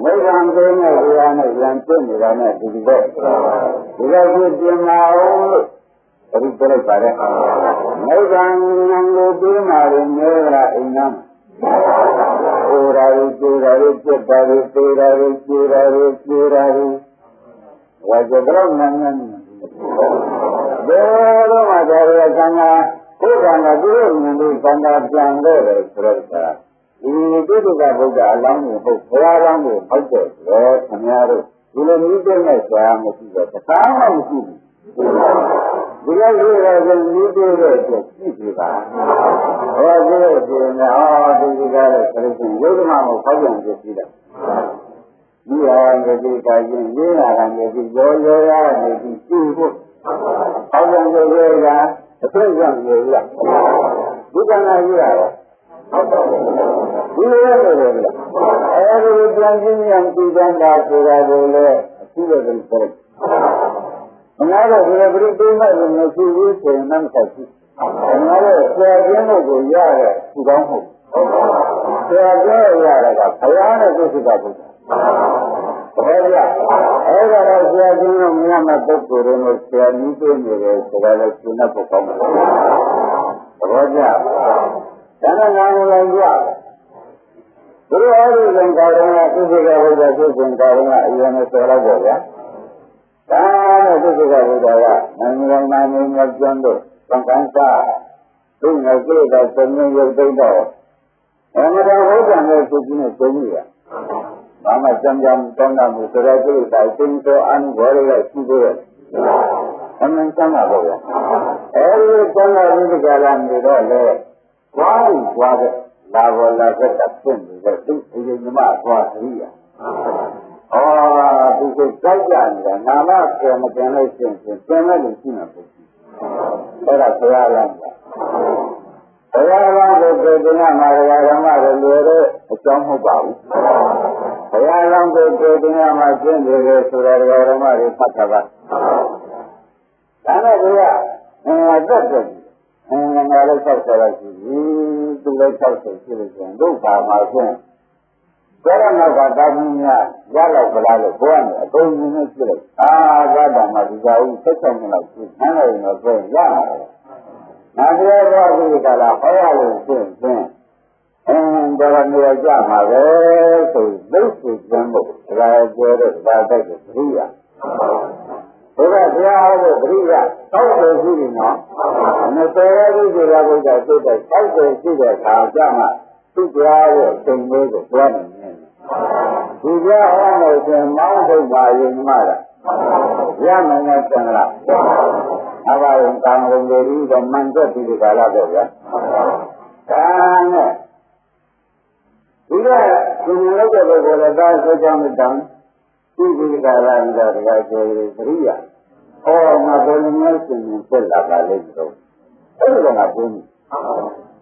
နိဗ္ဗာန်ကိုနဲ့ဘုရားနဲ့ရံပြနေတာနဲ့ဒီလိုဒီလိုပြင်မအောင်လို့ဘုရားပြောလိုက်ပါတယ်နိဗ္ဗာန်ကိုပြီးမှလည်းနေတာအိမ်နာဟိုရာရီကျူရာရီပြတ်တာရီသေရာရီကျူရာရီကျူရာရီဝါကြတော့နန်းနန်းဘယ်တော့မှဒါရကံကဘုရားကသူ့ရဲ့ဉာဏ်လေးကံကပြန်လို့တယ်ဆိုတော့ဒီတိတုကဘုရားအလောင်းကိုဟုတ်ဘုရားလောင်းကိုဟုတ်တယ်ဆိုတော့ခင်ဗျားတို့ဒီလိုနည်းတဲ့နဲ့ဆွာမရှိတော့တခါမှမရှိဘူးဒီလိုလိုရတဲ့နည်းတဲ့တဲ့ရှိပြီပါဟောဒီလိုဒီနဲ့ဒီကားတဲ့ခရစ်ယာန်ယုဒ္ဓမကိုဖောက်ပြန်ပြပြီးတာဒီဟာငယ်ကြီးကရင်ရင်းလာတာငယ်ကြီးရောရောရနေပြီးရှိဖို့ဖောက်ပြန်ပြရတာအဖြစ်ရောက်နေရဒီကံကကြီးရတယ်ဒီလိုရတယ်အဲဒီပြန်ချင်းပြန်ပြီးတဲ့တာဆိုတာကိုလည်းအခုလည်းပြောတယ်။ငါတို့ဒီလိုပြိသိမှလည်းမရှိဘူးဆိုရင်မှဆက်ရှိ။ငါတို့ဆရာကျင်းတို့ကိုရတဲ့သူကောင်းမှု။ဆရာကျင်းရတာကဘုရားနဲ့သိက္ခာပုဒ်။ဘယ်လိုလဲ။အဲ့ဒါတော့ဆရာကျင်းတို့မြတ်မဲ့ပုဂ္ဂိုလ်တွေနဲ့ဆရာကြီးတွေနေတယ်ဆိုတာလည်းရှင်းတဲ့ပုဂ္ဂိုလ်။သဘောကျ။ဒါနဲ့ငါလည်းကြ။ဒီလိုအားဖြင့်ကာရဏသုခေကဘုရားသုခေကာရဏအရင်နဲ့ဆိုလိုက်ကြဗျာ။ဒါနဲ့သုခေကဘုရားကနိုင်ငံနာမည်နဲ့ကျွမ်းတို့သံဃာသူ့ငယ်ကိတာသင်္ញရုပ်သိတော့အမှန်တရားဟုတ်တယ်နဲ့သူကြီးနဲ့ကျုံးရ။ဘာမှကြံကြံတောင်းတမှုဆိုတဲ့ကိတာသင်္သောအနုဘောရရဲ့ရှိသေးတယ်။အမှန်စမ်းပါတော့ဗျာ။အဲဒီကျမ်းစာဒီကလာနေတော့လေဝါးပြီးသွားတဲ့လာဘောလာသက်တာဖြစ်နေတဲ့သူအရင်ကမှသွားသတိရ။သူကကြိုက်ကြနေတာနာမကျေမတင်လို့ရှိရင်သင်မဲ့လို့ရှိမှာပေါ့။အဲ့ဒါဆရာလမ်းက။ဆရာလမ်းကိုဒီကမှာရဟန်းမတွေလို့အကြောင်းမဟုတ်ပါဘူး။ဆရာလမ်းကိုဒီကမှာကျင့်နေတယ်ဆိုတော့ရဟန်းမတွေဖတ်တာပါ။ဒါနဲ့ကသက်တယ်ငါလည်းဆောက်ဆောက်လိုက်ပြီသူလည်းဆောက်ဆောက်ရှိလို့ဆိုရင်ဒုက္ခမှာဖြင့်ဘယ်တော့မှသာမင်းများရတော့ဗလားလို့ကိုယ်ကအကုန်ကြီးနဲ့ပြလိုက်ဘာဓမ္မဒီသာဥဆက်ဆောင်နေလို့ဆန်းလိုက်တော့ဆိုရရတယ်ငါပြောတော့ဒီကလာဟောရလို့ဖြင့်ဒါကမျိုးကြမှာပဲဆိုလိမ့်စုစမ်းဖို့ဒါပြောတဲ့ဒါတိုက်ကိုပြရဘုရားဘုရားဟောတဲ့ပရိယတောက်တယ်ရှိပြီနော်20ရာစုဆိုတာဘုရားသိတဲ့တောက်တယ်ရှိတဲ့ခါကျမှသူ့ကြားရဲ့စိတ်လေးကိုပြောနေတယ်ဒီကြားဟောလို့ဆိုရင်မောင်းထုတ်ပါရင်မှလားရမယ်နဲ့ဆင်လားအဘယံကံဝင်ပြီးတော့မှန်သက်ပြီးဒီကာလတော့ဗျာဒါနဲ့ဒီကဒီလိုလုပ်တဲ့ပုဂ္ဂိုလ်ကသာဆိုကြမယ်တောင်းဒီဒီကာလပြီးတော့တရားကျိုးရေးပရိယဟောငါဘယ်လိုမျိုးရှင်ဖြစ်လာပါလိမ့်တော့အဲ့ဒါကဘုန်းကြီး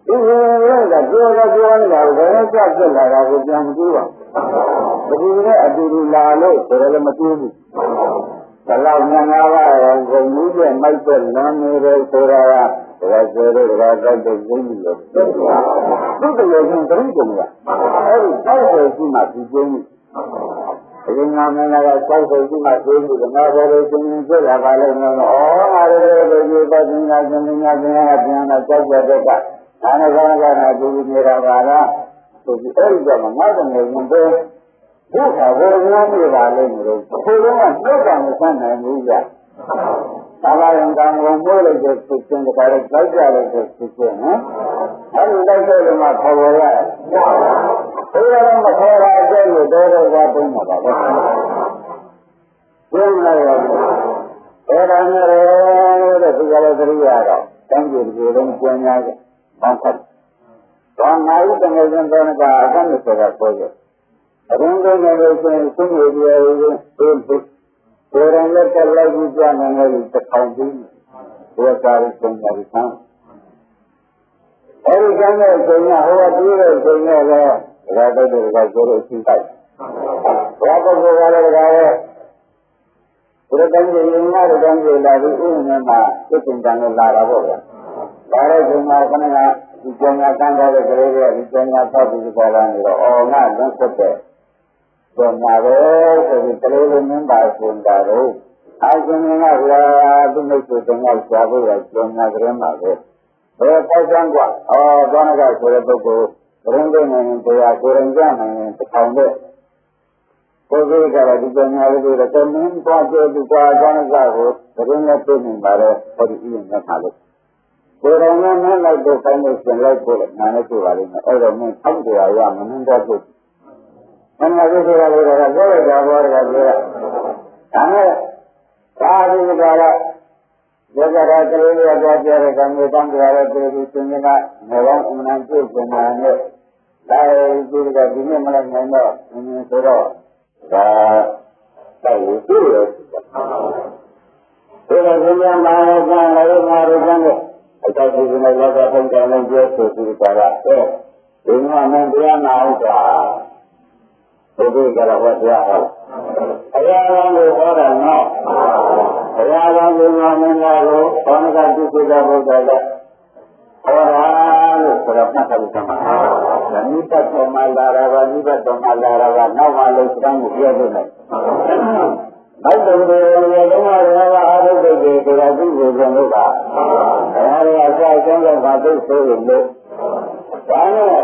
ဒီလိုကပြောနေတာဘယ်နဲ့ကြောက်ဖြစ်လာတာကိုပြန်မကြည့်ပါဘူးဘယ်လိုလဲအတူတူလာလို့ဆိုတော့လည်းမကြည့်ဘူးဒါလောက်ညာနာပါရောဂုံမှုရဲ့မိုက်တဲ့လမ်းမျိုးတွေဆိုတာကဒါဆိုတော့ဒါတော့သိနေလို့သူ့တည်းချင်းတရိပ်ကုန်ကအဲ့ဒီတောက်တယ်ရှိမှဒီကျင်းအရင်ကမင်းကတောက်တယ်ရှိမှကျင်းလို့ငါဘယ်လိုကျင်းပြလာပါလဲနော်ဩငါတို့ဒီပတ်စင်ကကျင်းညာကျင်းကပြန်လာကြောက်ကြတဲ့က Karena gara-gara dulu merah-merah, jadi juga mengatakan itu bukan orang merah ini, orang bukan sana juga. Kalau yang kamu boleh jadi kalau belajar jadi, hari ini cuma khawatir. Orang khawatir jadi orang apa mana? Orang merah kalau terlihat, kan jadi orang punya Bangkat. Orang lain dengan orang akan bergerak saja. Orang dengan semua dia itu orang lepas lagi jangan lagi terkauti. Dua kali pengarisan. Orang jangan punya hawa diri punya lah. Rada bergaul cinta. Rada bergaul. Orang jangan lagi ini mah kecintaan lara boleh. Para jemaah kena jemaah tangga bergerak, jemaah apa di jalan itu, orang nak seperti jemaah itu terlalu membahas baru. Jemaah lah, tu mesti jemaah siapa ya jemaah jemaah itu. Pasang gua, jangan kau surat itu, orang ni dia orang jangan tahu deh. Kau kalau di jemaah itu ada ni, kau jangan kau, orang tu ni baru hari ini nak malu. Orang mana nak bertanya dengan orang mana tu orang ni, orang ni tak dia yang mana tu. Mana tu orang jawab dia. Karena kali ni jaga kali ada dia kami tanggal tu sini orang menantu semuanya. Dah itu ni mana ini suruh. Dah itu. Orang yang mana Kita juga lakukan pengkajian jasa di barat. Ini memang nak apa? Jadi kalau buat apa? Ayah orang nak, ayah orang lalu, orang kaji sudah berjalan. Orang berapa kali sama? Ini tak malah nak malu sedang dia benar. Ada orang ada kerajaan bukan lupa. Ada asal yang mati sehingga. Karena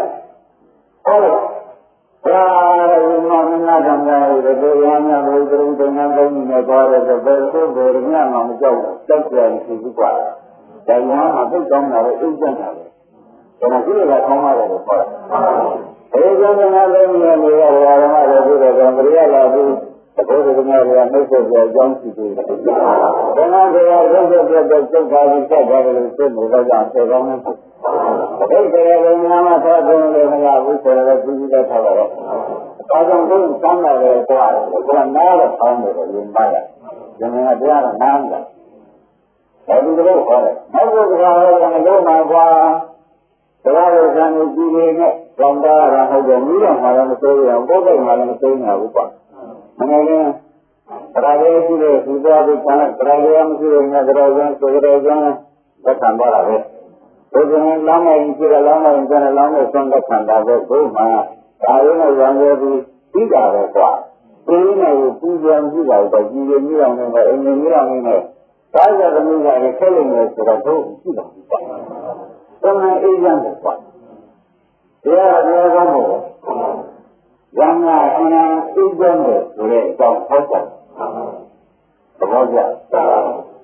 orang mana jangan berdoanya berdoa dengan negara berbeza bernya manusia terjadi juga. Dan yang apa jangan ada ujian. Karena kita sama ada apa. Jangan ada yang orang ada juga beria lagi. Kalau dengan yang itu jangan situ. Dengan dia betul kali saja itu mudah jangan terlalu. Kalau dengan apa dengan lagu terlalu tidak salah. Kalau pun sama ada kuat, kalau nara kamu limbat. Jangan dia nanda. Jadi dulu kalau kalau yang itu apa? Kalau yang itu ni gambar yang ada ni yang malam itu yang boleh malam itu ni apa? Mengenai kerajaan itu sudah bukan kerajaan itu kerajaan bertambah lagi. Kerajaan lama ini sudah tambah lagi. Kerana yang jadi tidak ada. Ini tujuan juga itu jiran ini. Saya demi saya kelihatan sudah tidak. Karena ini yang buat. Dia kamu. Jangan tujuan boleh kau pasang. Kemudian,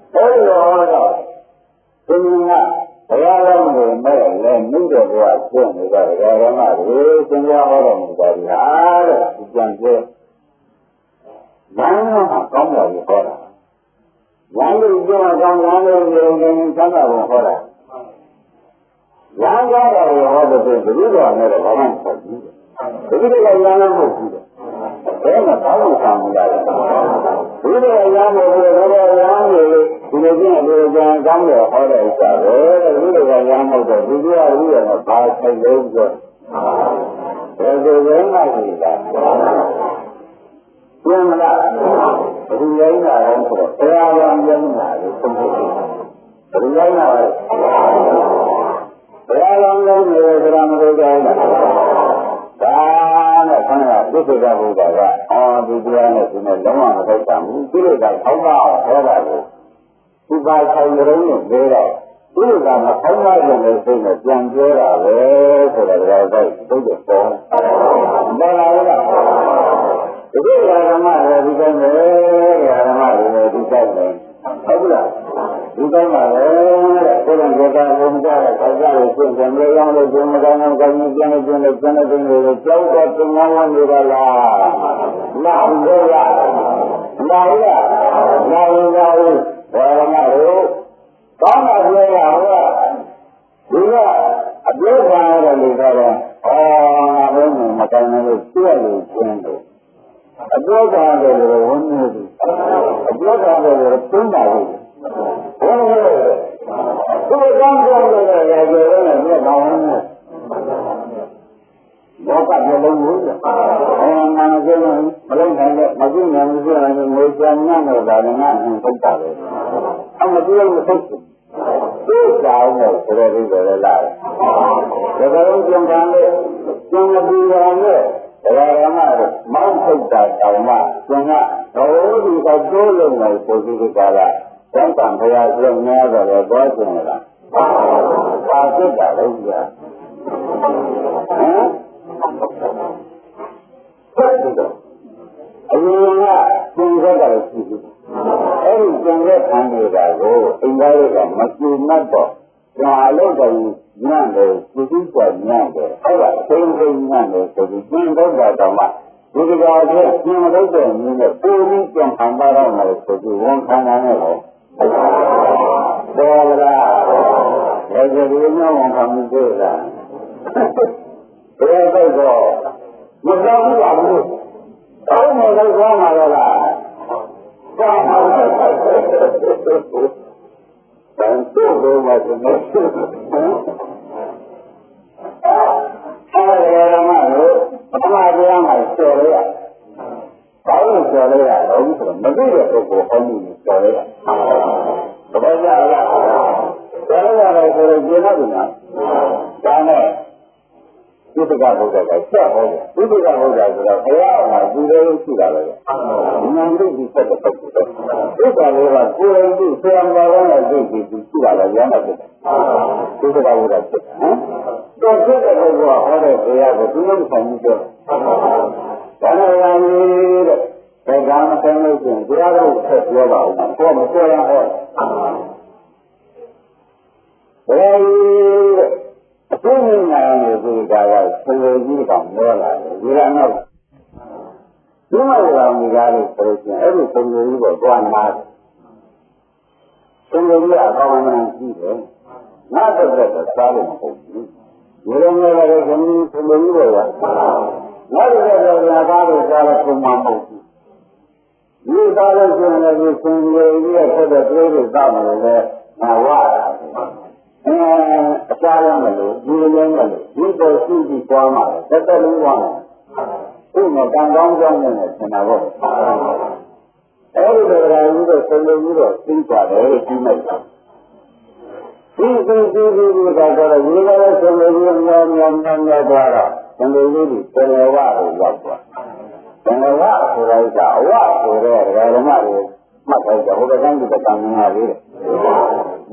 orang punya orang yang muda buat pun orang ada semua orang dari ada tujuan je. Jangan kamu lagi orang. Jangan kamu sama orang. Jangan orang betul orang ada orang sendiri. Jadi dia yang mesti. Saya tahu kamu dah. Jadi yang ini kamu ada isyarat. Jadi yang mesti dia yang bahasa juga. Jadi yang lagi dah. Yang mana? Jadi yang orang tu. Saya yang mana? Jadi yang mana? Saya yang Karena itu sudah berubah. Tujuan itu memang macam itu. Kita dah tahu bahawa itu bahasa Indonesia beda. ဒီကမှာခေါင်းသားရုံနဲ့စိတ်နဲ့ပြန်ပြောတာပဲဆိုတော့ဒါတော့သိတဲ့ပေါ်ဘာလာလဲဒီဓမ္မတွေဒီတိုင်းပဲဓမ္မတွေဒီတိုင်းပဲဟုတ်လားဒီတိုင်းပါပဲကိုယ်ကကြောတာဘုံကြတဲ့ခါကြလို့ရှင်းတယ်မြေရောင်းလို့ကျင်းမကောင်းအောင်ကောင်းကျင်းနေကျင်းနေကျင်းနေကျင်းနေကြောက်တော့တင်ငောင်းနေပါလားလာလို့ရလာရလာရင်လာရင်ဘာမှလို့ကောင်းတာပြောရအောင်ဒီကအပြည့်ခံရတဲ့လူကတော့ငါဘယ်မှာမကောင်းလို့ပြည့်လို့ကျင်းတယ်အပြည့်ခံရတယ်လို့ဝန်နေတယ်အပြည့်ခံရတယ်လို့သိတာလေဟုတ်ကဲ့သူကကောင်းကောင်းလို့လည်းကြည့်ရတယ်ပြည့်ကောင်းတယ်ဘောကလည်းလုံးဘူးမှန်ကြလို့မလုံးနိုင်တဲ့မကြည့်နိုင်ဘူးဆိုရင်ငွေချမ်းညံ့တော့ဒါလည်းငါ့အင်းထုတ်တာပဲအမပြောလို့ထုတ်တယ်သိကြအောင်လို့ဆိုရပြီးတော့လာတယ်ဒါကြောင့်ကျန်တယ်ကျန်ပြီးတော့လည်းဒါရမမောင်းထုတ်တာတောင်မှကျန်ကတော့ဒီကတိုးလုံးလိုက်ပုံစံကလာသံတန်ဘုရားပြောများတော့တော့ကျင်လာပါဖြစ်တာလည်းကြာဟမ်ဟုတ်တယ်အရင်ကသင်္ကြန်ကရှိတယ်အဲ့ဒီသင်္ကြန်ခံနေတာကိုအင်္ဂါရကမကျူမတ်တော့ဒါအလို့တည်းညံ့တယ်သူသူကညံ့တယ်အဲ့ဒါသိသိညံ့တယ်ဆိုပြီးသင်္ကြန်တော့မှဒီကကြာချင်းသင်လို့တဲ့နည်းနဲ့ပုံပြီးပြန်ခံပါတော့မယ်ဆိုပြီးဝန်ခံရတယ်ပေါ့တော်လားဒါကြည့်ရအောင်ဝန်ခံမှုတွေ့လားဘယ်တော့မတော်ဘူးလားဘူးတောင်းမယ်လို့ပြောမှာလားတောင်းမှာတန်တိုးလို့မှာဆိုတော့အဲ့ဒါမှလို့ပထမတရားမှာကျော်ရဘာလို့ကျော်ရလဲဆိုတော့မသိတဲ့ပုဂ္ဂိုလ်ဟောမှုကိုကျော်ရသဘောကျလားကျော်ရတယ်ဆိုတော့ကျင့်တော့ဘူးနော်ဒါနဲ့ဒီပကဘုရားကဆက်ဟောတယ်ဒီပကဘုရားဆိုတော့ဘုရားကဒီလိုရှိတာပဲဉာဏ်သိဒီဆက်တဲ့ပုဂ္ဂိုလ်ပဲဒီကလေးကကိုယ်ရည်သိဆရာတော်ကလည်းသိပြီးရှိတာလည်းရမ်းတယ်ဒီပကဘုရားဖြစ်တော့ဖြစ်တဲ့ပုဂ္ဂိုလ်ကဟောတဲ့ဘုရားကိုသူလည်းမဆိုင်ဘူးပြောဒါနဲ့ရည်တဲ့ဒါကမဆိုင်လို့ရှိရင်ဘုရားကဆက်ပြောပါဦးကိုမပြောရဟောဘယ်အခုမြင်နိုင်တဲ့ဒီကာကဆယ်ကြီးကောင်ပြောလာတယ်ဒီကတော့ဒီမှာကမိသားစုဆိုရင်အဲ့ဒီဆယ်ကြီးကိုတွားနာဆယ်ကြီးကအကောင်းမှန်းကြည့်တယ်ငါတို့ကတော့စားလို့မဟုတ်ဘူးဒီလိုမျိုးလည်းဆယ်ကြီးကိုရငါတို့ကတော့ငါသားတို့စားလို့ပုံမှန်မဟုတ်ဘူးဒီသားလို့ဆိုရင်လည်းဆယ်ကြီးရဲ့ဆက်တဲ့တွေးတွေတောက်နေတယ်ငါဝါတာအစားရမလို့ဒီလိုမျိုးမလို့ဒီပေါ်ရှိပြီးကြွားမှာတက်တက်လုံးကြွားမှာဥမကံကောင်းကြောင်းနဲ့ဆင်တာပေါ့အဲဒီတရားကြီးတော့ဆုံးလို့ပြီးတော့သိကြတယ်ပြီးလိုက်တာဒီကတော့ဒီလိုလည်းဆုံးလို့ပြီးများသွားတော့သံဃာကြီးတွေပယ်ဝါကိုရောက်သွားသံဃာဝဆိုလိုက်တာအဝဆိုတော့ဓမ္မတွေမှတ်လိုက်တော့ဟိုကတန်းကတန်းများလေးတယ်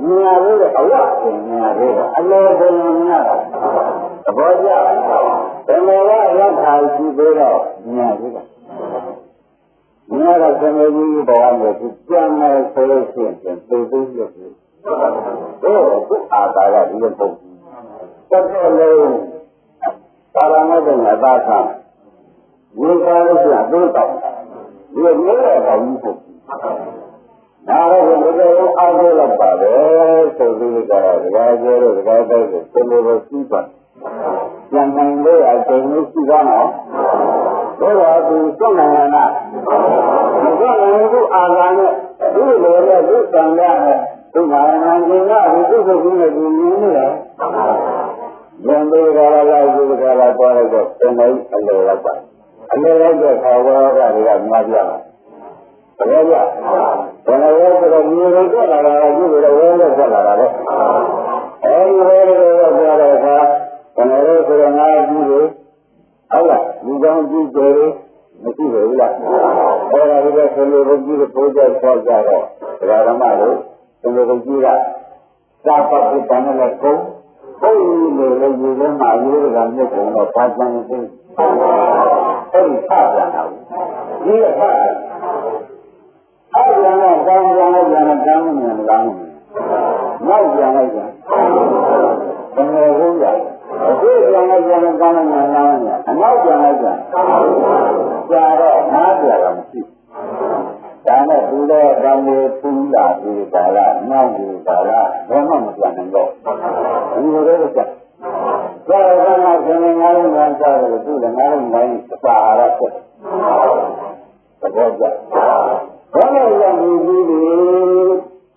မြာလေးတဲ့အဝကိုမြာလေးကအလောဘုံမြာသဘောကျဘယ်လိုလဲရောက်ခါရှိသေးတော့မြာလေးကမြာကသမီးကြီးပေါ်မှာသူကြံနေဆိုလို့ရှိရင်သူသိလို့သူသူအာသာရဒီလိုပုံတက်တော့လို့သာရမေတ္တာသာသဝိကာလို့ရှိရင်သူ့တောင်းဒီလိုမျိုးတဲ့ကောင်းမှုဒါတော့ဘယ်လိုအားကိုးလောက်ပါလဲဆိုပြီးတော့ဒကာကျော်တို့ဒကာတိုက်ကိုဘယ်လိုပဲစီးပါပြန်နိုင်လို့အချိန်ကြီးရှိသွားတော့ဘယ်တော့သူစွန့်နိုင်ရလားမစွန့်နိုင်ဘူးအာသာနဲ့ဒီလိုနဲ့သူ့တန်ရနဲ့သူ့မာနဉာဏ်ကဒီသူ့ကိုကြီးနဲ့ဒီနည်းနဲ့ဉာဏ်တွေကလာဒီကလာပေါ်တော့တန်တိုင်းအလိုလောက်ပါအလိုလောက်တဲ့ခါတော့ကတွေကများပြားတာဘယ်လိုလဲဘယ်လိုလဲဆိုတော့ဒီလိုတက်လာတာကဒီလိုဝဲလို့တက်လာတာလေအဲဒီဝဲလို့ပြောတဲ့အခါဘယ်လိုလဲဆိုတော့ငါကြည့်လို့ဟုတ်လားဒီကြောင့်ကြည့်တယ်မရှိဘူးလားအဲ့ဒါဒီကဆယ်လိုကြည့်လို့ပိုးကြဆောက်ကြတော့ဓမ္မတို့ဆယ်လိုကြည့်က သာပတ်ပြီးတန်းလည်းကုန်ကိုယ်ကြီးတွေလည်းယူထဲမှာရိုးရတာမြုပ်ကုန်တော့ဘာကြံနေသေးအဲ့ဒီဖပြန်တာဒီဖပြန်အဲ့ဒီနဲ့ကောင်းပြန်လိုက်ပြန်ကောင်းနေမလားနောက်ပြန်လိုက်ပြန်ဘယ်လိုဟုတ်ရအခုပြန်လိုက်ပြန်ကောင်းနေမလားအနောက်ပြန်လိုက်ပြန်ကြာတော့နားပြန်တော့မရှိဒါနဲ့သူလည်းကောင်းလေးပူလာပြီးပါလားနောက်ပြီးပါလားဘယ်မှမပြန်နိုင်တော့ဒီလိုလည်းကြာကြာတော့မှဆင်းနေငါးလုံးများကြတယ်သူလည်းငါးလုံးတိုင်းစာရဖြစ်သဘောကျဘာလို့လဲဒီကြီးဒီ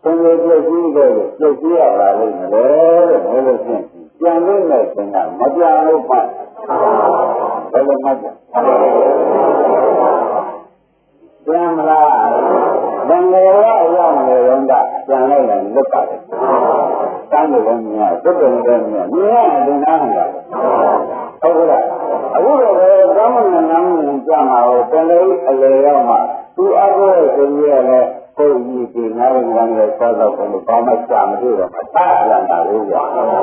သင်္ကေတပြည့်ကြီးတယ်ပြည့်ကြီးရပါလိမ့်မယ်လို့ပြောလို့ရှိရင်ပြန်လို့လည်းသင်ကမပြန်လို့ပါဘယ်လိုမှပြန်မလားဘယ်လိုရောက်နေရောကပြန်လိုက်ရင်လွတ်ပါတယ်တန်းလို့လည်းမြင်ရသုတ်တယ်လည်းမြင်ရတယ်ဒီနားမှာဟုတ်ကဲ့အခုတော့ကောင်းမွန်တဲ့နားကိုကြားမှာတော့တန်လေးအလေရောက်မှသူအကောရဲ့ရှင်ကြီးကလည်းကိုယ်ကြီးဒီနားကိုလည်းဆောက်တော့ဘယ်လိုကောင်းမှကြာမလို့တော့တားပြန်တာလို့ပြောအဲ့ဒါ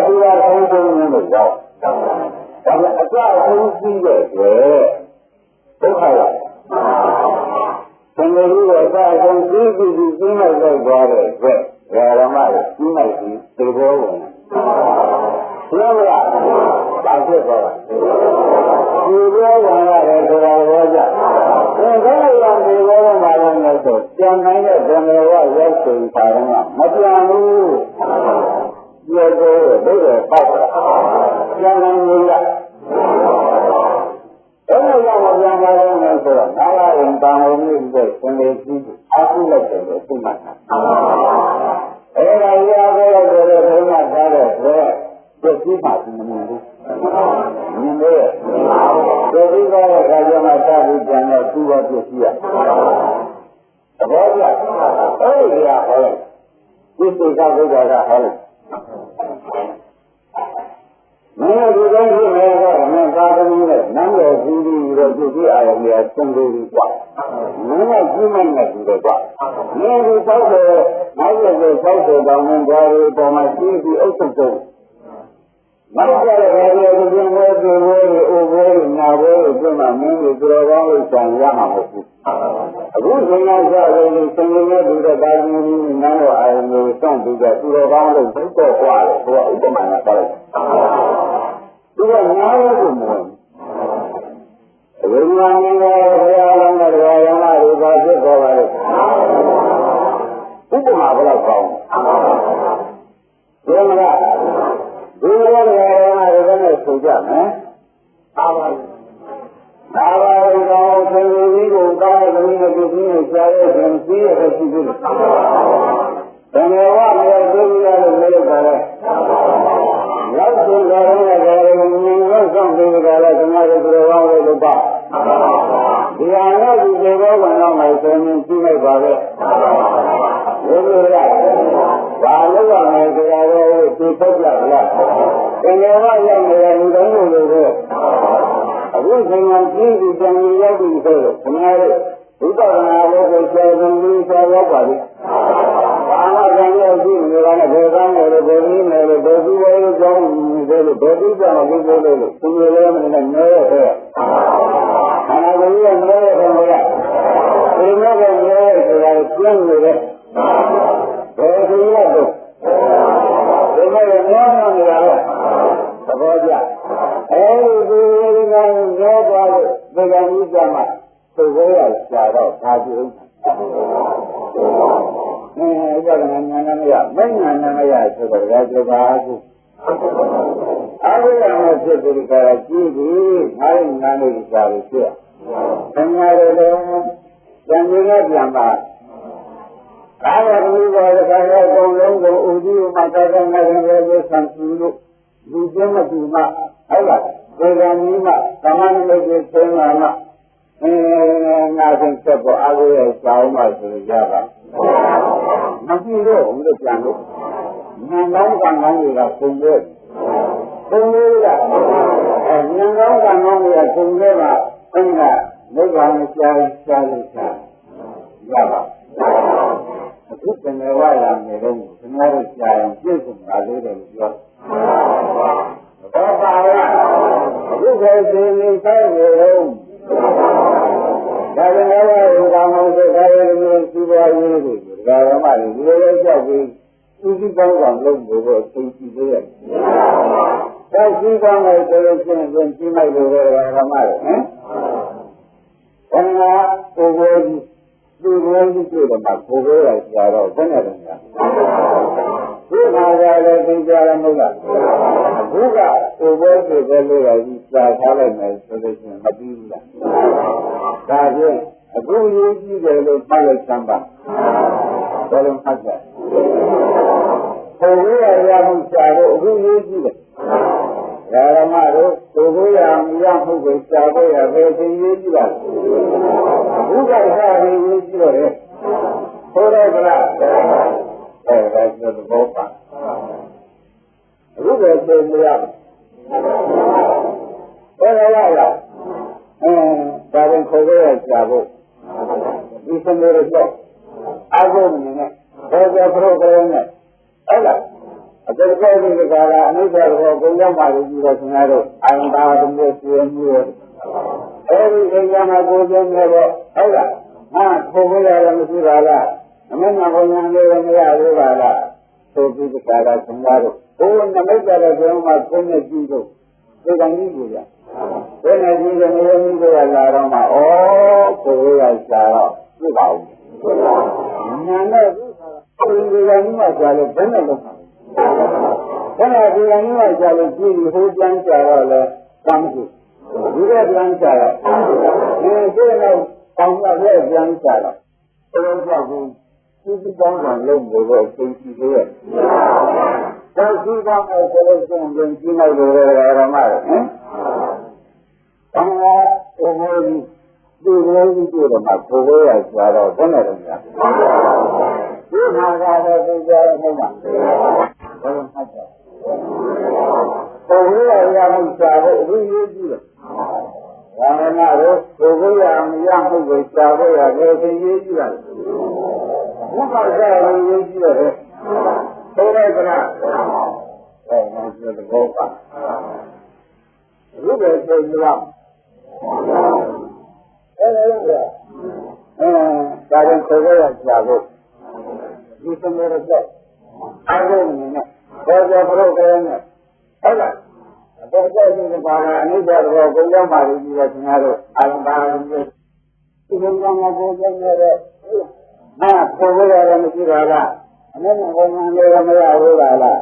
ဒီကဆုံးဆုံးလို့ရောက်ဒါပေမဲ့အကြအဆုံးကြီးတဲ့ဒုက္ခရောက်သင်္ကေတရဲ့အကြအဆုံးကြီးပြီးကြီးလိုက်တော့သွားတဲ့အတွက်ဓမ္မကိုကြီးလိုက်ပြီးသေဘောဝင်ပြောမလားဘာဖြစ်သွားလဲဒီဘောဝင်ရတယ်ဆိုတာဘောကြသင်္ကေတရဲ့ဒီဘောဝင်ပါလို့လည်းဆိုပြန်နိုင်တဲ့ဓမ္မဝရောက်ချိန်ပါတော့မပြန်ဘူးပြောတော့ဘယ်လိုပေါ့ပြန်နိုင်လို့လားအဲ့လိုရောက်ပြန်ပါလို့လည်းဆိုတော့နာလာရင်တောင်းလို့နေတဲ့သင်္ကေတကြီးအခုလိုက်တယ်လို့သိမှတ်တာအဲ့ဒါရပါတော့တယ်ဘုရားထားတဲ့အတွက်ပြည့်စုံပါဘူးမြင်လို့ပြည့်စုံတဲ့အခါကျမှတာပြီးပြန်တော့သူ့ဘာပြည့်စုံရသဘောကျအဲ့ဒီကဟောလိုက်ဒီစိတ်ကဘုရားကဟောလိုက်မင်းတို့ဒီတိုင်းဖြစ်နေတော့မင်းသာသမီနဲ့နန်းတော်ကြီးကြီးတော့သူ့အာရုံတွေဆင်းလို့ပြီးသွားမင်းကကြီးမိုက်နေပြီတော့ကွာမင်းဒီသောက်တယ်နောက်ရတဲ့သောက်တယ်တောင်းနေတာတွေပေါ်မှာကြီးပြီးအုပ်စုပ်တော့နောက်ကြတဲ့နေရာတွေပြင်ဝဲတွေဝဲတွေအိုဝဲတွေနာဝဲတွေပြင်မှာမင်းတို့ကြော်ကောင်းလို့ဆံရမှာမဟုတ်ဘူးအခုစဉ်းစားကြတယ်ဆင်ရင်နဲ့ဒီတဲ့ဒါကြီးကြီးနန်းတော်အာရုံတွေစောင့်ပြီးတော့သူတော်ကောင်းလို့ဘုတော့ကွာတယ်သူကဥပမာနဲ့ပြောလိုက်သူကညားလို့မဟုတ်ဝိညာဉ်နဲ့ဘုရားလုံးနဲ့တရားရမတွေပါဖြစ်သွားပါလေဥပမာဘယ်လောက်ကောင်းလဲမလားဒီလိုတရားရမတွေနဲ့ဆိုကြမယ်အားပါဒါပါတော့သင်္ကေတကြီးကိုကောင်းတဲ့လူတွေပြည့်စုံကြားရခြင်းသိရတဲ့ရှိသေးတယ်။ဘယ်လိုမှမလုပ်သေးရလို့မလုပ်ပါနဲ့။ရောက်တဲ့ကြရတဲ့ကြရတဲ့မြင်လို့ဆောင်ပြီးကြတဲ့ဓမ္မတွေပြောင်းလို့လုပ်ပါ။ဒီဟာနဲ့ဒီကျေဘောဝင်တော့မှဆိုရင်ကြည့်လိုက်ပါပဲ။ဒီလိုကဘာလို့ရမလဲဆိုတာကိုသိထုတ်ကြလား။သင်္ကေတရောက်နေတဲ့လူတိုင်းလိုလိုအခုချိန်ကကြီးပြီးပြန်ရောက်ပြီးဆိုတော့ခင်ဗျားတို့ဝိပဿနာလို့ကိုကျေစုံပြီးဆောရောက်ပါလိမ့်။ဘာမှကြံရရှိနေတာနဲ့ဘယ်ကမ်းလဲလို့ဘယ်နည်းလဲလို့ဘယ်သူလဲလို့ကြောင်းနေလို့ဘယ်သူကြောင့်မလုပ်လို့လို့သူတွေလည်းမနဲ့နဲရဲ့။ခန္ဓာကိုယ်ရဲ့နဲရဲ့ဘုရား။ဒီမဲ့ကနဲဆိုတာကျင်းနေတယ်။ဘယ်သူရတော့ဒီမဲ့ကနဲနေတာလဲသဘောကျအဲဒီကရောသွားလို့ဒီကနေ့ကျမှသိသေးရရှာတော့ဒါကြည့်ဥပဒနာဉာဏ်နဲ့မရမဉာဏ်နဲ့မရဆိုတော့ဒါကြပါအခုအဲဒီကဖြစ်ပြီးကြတာကြည့်ပြီးငါ့ဉာဏ်လေးရှာလို့ဖြစ်။ခင်ဗျားတို့လည်းပြန်ပြီးပြန်ပါဒါကဒီဘောကလည်းအကုန်လုံးကိုဥဒိမှာတောင်းနေတယ်လို့ဆံပြလို့ဒီကျမတူမှာဟုတ်လားဒီကနေ့မှသမဏေကိုသင်လာမှငါစဉ်ဆက်ပေါ်အားကိုရဲ့စောင်းမှဆိုကြပါမကြည့်တော့ဘူးလို့ပြန်လို့ဉာဏ်ကောင်းကံကောင်းတွေကပုံလို့ပုံလို့ကဉာဏ်ကောင်းကံကောင်းတွေကပုံလို့ကဘုရားနိဗ္ဗာန်ရှားလို့ရှားရပါ Lúc này qua làm người đông, chúng ta được dài chưa cùng cả dưới đời chưa. Có bao nhiêu lúc này thì mình thấy người đông. Cái này là làm không được cái này mình chỉ bao nhiêu rồi, cái đó mà người lớn cho cái con còn lông của vợ tôi chỉ thế. Cái con này tôi xin chỉ mấy người rồi làm mà. Còn là cô tôi chỉ là mặt cô là già rồi thế này rồi. Cứ mà ra đây thì ra làm đâu cả. Cứ cả cô thì cái là già khá là này tôi xin mà đi là. Cái gì? Cô gì để lo phải làm sao? Tôi làm sao? Cô là làm sao đó? Cô gì đấy? Làm mà đó, cô làm không được sao đó? Về thì gì vậy? Cô cái sao thì gì rồi? Cô đây là cái bộ phận. Cô về thì gì vậy? Cái này là cái bên cô là sao đó? Đi xem rồi đó. Áo mình này, cái program này, ấy là cái là anh bây giờ cũng giống bài gì đó thế này rồi, anh ta cũng biết chuyện nhiều. Cái mà cô dân này rồi, ấy là, cô làm gì là, mình nào có nhà người làm là, tôi chỉ cái là không ra rồi. Cô làm mấy cái là cái mà cô này gì rồi, cái này gì vậy? Cái này gì là người như là rồi mà, cô là sao? Cứ bảo. Nhà này người làm mà trả lời thế này đâu. Thế này người làm mà trả lời chỉ hỗ trợ trả lời làm gì? Người làm trả lời. Cái này không là người làm trả lời. Tôi nói cái con là lông của vợ tôi chỉ thế. Cái con này tôi không biết cái này rồi làm mà. Ông tôi chỉ là mặt cô là già rồi thế này rồi nhỉ? Cứ mà ra đây bây giờ không mà. Cô là làm già rồi cái gì vậy? Làm mà rồi cô làm không được già rồi là cái gì vậy? Không phải già rồi cái gì vậy? Tôi đây cái nào? Nó sẽ được vô phận. Lúc này tôi làm. Kadang saya jago, itu mereka. Ada ni, kerja program. Ada. Kerja ini para ni jago, kerja mari dia sengaja. Alam ni. Itu orang kerja ni. Program mesti ada. Orang ni ada.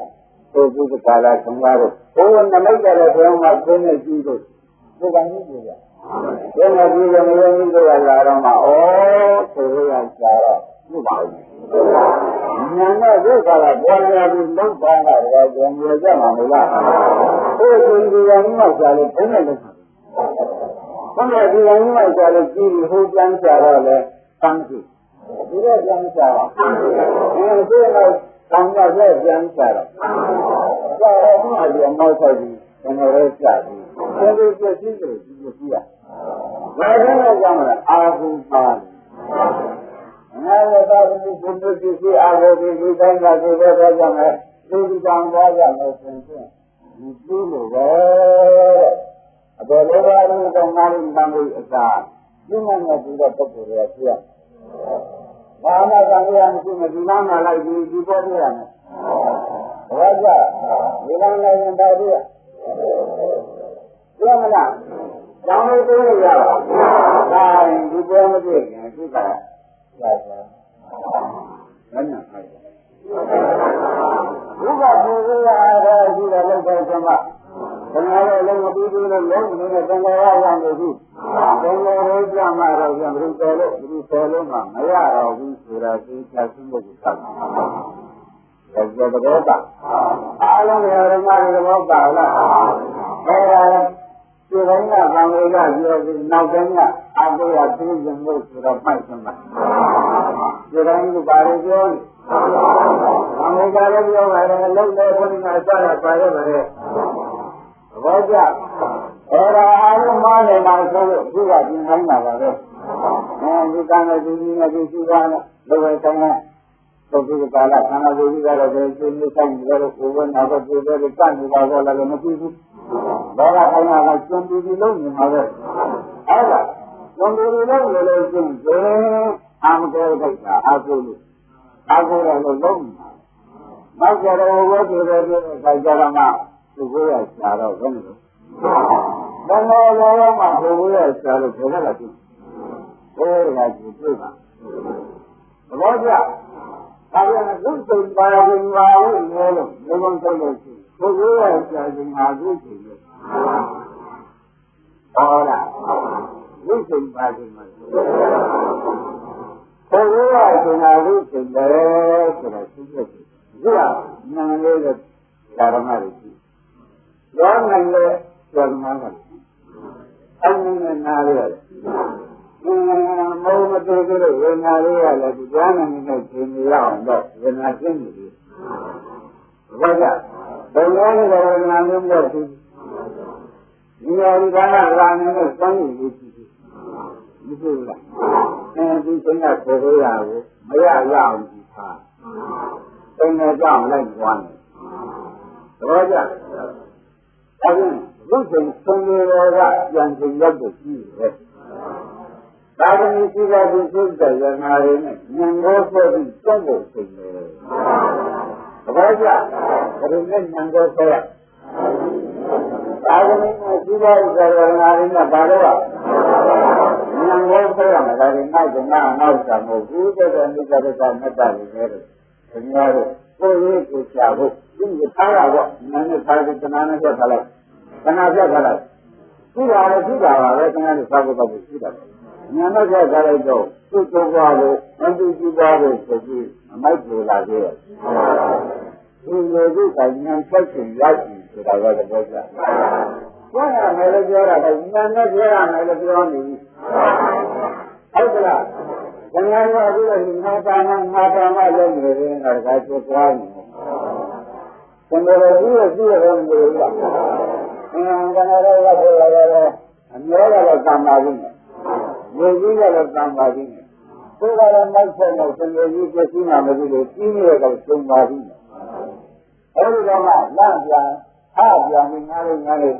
Itu kala sengaja. Orang nama kala orang macam ni itu. Bukan itu ya. Cái này bây giờ người như tôi là đâu mà tôi là sao đó như vậy nhà nó rất là quan trọng đúng không là rồi người ra mà người ta tôi thì những mà sao được thế này không phải những mà sao được gì hỗ trợ sao là tăng gì cái đó tăng sao cái này tăng là cái tăng sao sao không phải là nói thôi cái này là sao cái này gì gì Vậy là sao mà áo phao? Ngay là ta cũng không biết gì áo thì cái là cái đó sao mà tôi chẳng bao giờ nói chuyện. Đi luôn rồi. Rồi là nó cũng đang đi ra. Nhưng mà nó chỉ là tốt rồi chứ. Mà nó đang đi ăn cái gì mà lại đi có đi ăn. Vậy ra, đi ăn này làm sao đi? Đúng không nào? Trong cái tôi là đi qua cái gì cái cả nên là phải lúc mà tôi ra đi là lên cái gì mà cái này lên một tí lên nên là trong cái làm gì trong cái rồi mà rồi làm rồi mà mấy rồi đi ra đi theo chúng tôi làm cái đó là người mà nó bảo là cái này là bằng người là nào cái này anh tôi là tôi dùng một số là phải không ạ? Cái này cũng phải rồi. Bằng người là bây giờ là lúc đó con này sao là phải rồi. Vậy à? Ở anh mà này mà tôi là chính thắng mà rồi. Cái này thì là cái gì đó, đâu phải cái này. Tapi kalau karena jadi kalau dari ini kan kalau kuburan apa juga kan juga kalau mesti itu. Bawa karena macam itu loh ni ada. Ada. Nombor itu loh itu. Am kerja aku ni. Aku loh. Macam orang itu kerja lama. Kuburan cara kan. Dan orang mah kuburan cara kerja lagi. Lagi tu kan. Baca. Kalau kita bayar ni, memang terlalu. Kuburan jadi maju je. Orang, kita bayar ni. Kuburan jadi maju je. Sudah sudah. Dia nanti cara mari. Orang nanti cara mari. Anu nanti. Mau betul betul, yang hari ada di mana ni sini yang ada, yang ada ni. Baca, banyak orang yang berada. Ini hari mana orang yang sini di sini. Itulah. Di sini ada orang, banyak yang di sana. Sini yang lain tuan. Baca, tapi bukan sini orang yang tinggal di sini. Kalau ni tidak disusah yang hari ni, nyangkut pun sungguh sungguh. Baca, kerana nyangkut saya. Kalau ni tidak yang hari ni bahawa nyangkut saya, hari ni jangan nak sama. Kita dan kita dan kita ni. Sebenarnya, kau itu siapa? Ini saya. Mana saya kenal dia salah. Kenal dia salah. Tidak ada kenal siapa tapi tidak. Nyana saya kalau itu, itu baru, nanti baru jadi, macam lagi. Ini kan sesuatu lagi sudah ada baca. Mana mereka ada, nyana saya mereka ni. Ayolah, jangan lagi lagi mata yang ni ada sesuatu. Semua dia orang dia. Jangan ada, mereka tambah ni. Jadi kalau tambah ini, kalau macam sendiri jadi nama dia, ini kalau tambah ini. Orang apa yang ni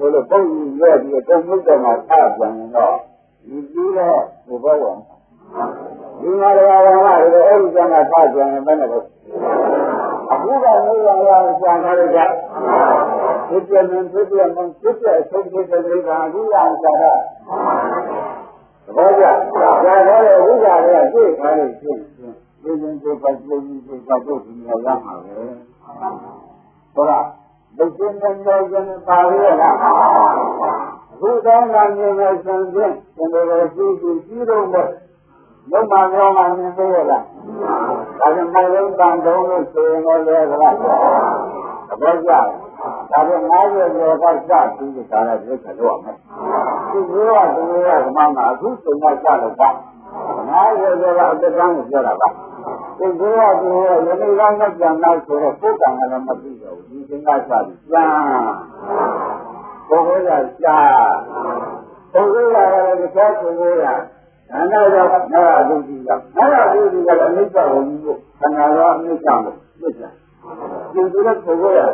boleh pun dia kemudian apa yang itu lah bukan. Ini orang itu jangan apa yang mana. Bukan orang yang ada. Itu yang seperti yang ada. Baca, jangan lupa dia cakap ni. Ini cakap ini yang ada. Orang, betul betul bahagia lah. Bukan hanya macam ni, sebenarnya itu ber. Memang ni lah. Kalau malam bandung itu semua lah. Baca, kalau malam lepas itu cara dia keluar. Semua mana tu semua cara dah. Malam lepas itu cara dah. Semua ini orang jangan suruh bukan orang mati jauh. Ini cara dia. Pokoknya kita semua. Nara tu dia ni tahu ni. Nara ni tahu. Kita pokoknya.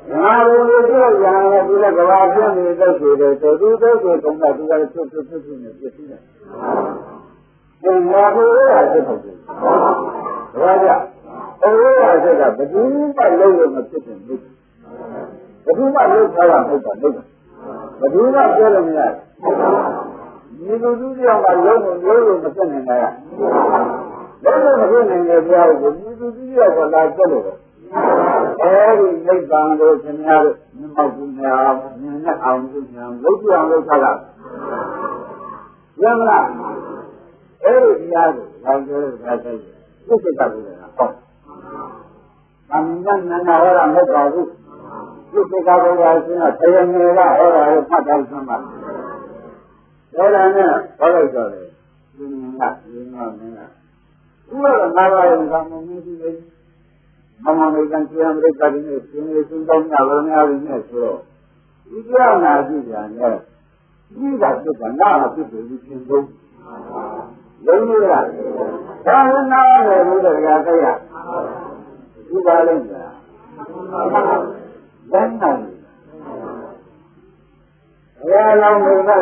Nara itu yang kita kawasan ni itu tempat kita itu ni. Nara itu ada. Raja, orang ada betul lalu macam ni. Betul lalu salah betul. Betul lalu ni. Ini tu dia lalu macam ni ya. Lalu macam ni dia itu dia kalau jalan. Ini banglo senyap, mempunyai awam, lucu awam salah. Yang mana? Dia ada. Itu tak boleh. Kami nak orang berlaku. Itu kalau kita saya ni orang yang patah sama. Orang ni kalau jadi, ini. Orang malah yang kamu ni. Mama mereka yang mereka ini sudah orang ini suruh. Itu yang ada ni. Ini dah sudah nak itu di sini. giống như là đó nó là một đời ra cái là chúng ta lên là đánh này ra lâu người ta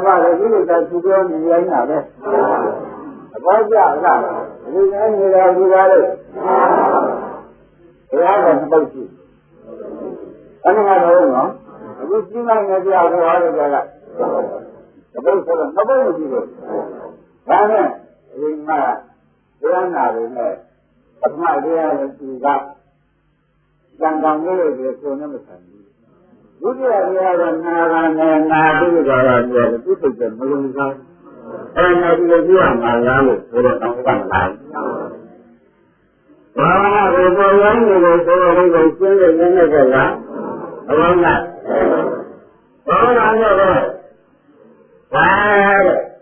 mà là cái người ta chỉ có gì anh nào đấy có giả là như anh như là đi ra đây ra là nó đâu chịu anh nghe đâu nó cái gì mà nghe đi ao ra rồi là nó đâu gì rồi đó nè nhưng mà cái anh nào đấy này thật mà đi ra là chỉ gặp đang cái việc của nó mới thành lúc là đi ra là cái gọi là nhiều cái thực hiện nó không sao em nói đi cái mà ra được rồi nó bằng lại và rồi tôi nói người tôi đây rồi chuyên về những cái gì đó đúng không ạ đó là như vậy và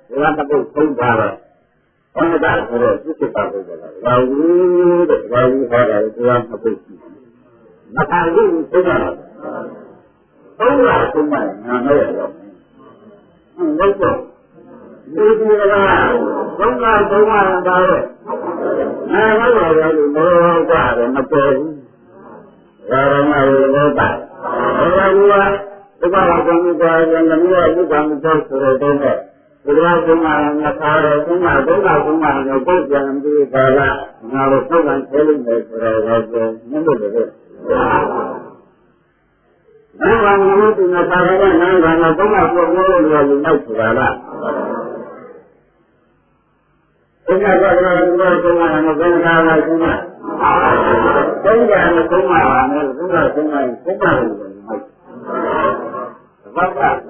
làm ta cũng không vào rồi ông ta rồi cứ tiếp tục rồi đi hỏi là làm ta cũng nó thay cái thế nào không là không phải là nó là không được đi ra không là đâu nó rồi nó qua rồi nó quên rồi nó bại rồi tôi bảo con qua là nó còn cho rồi tôi này tôi nói cũng là sao rồi cũng là nó có chuyện gì phải là nào được không anh thấy lên rồi nó được nếu mà nó thì nó phải là nó cũng là một người là nó chỉ là chúng ta gọi là chúng ta cũng là một cái nào là chúng ta chúng ta là cũng là vâng ạ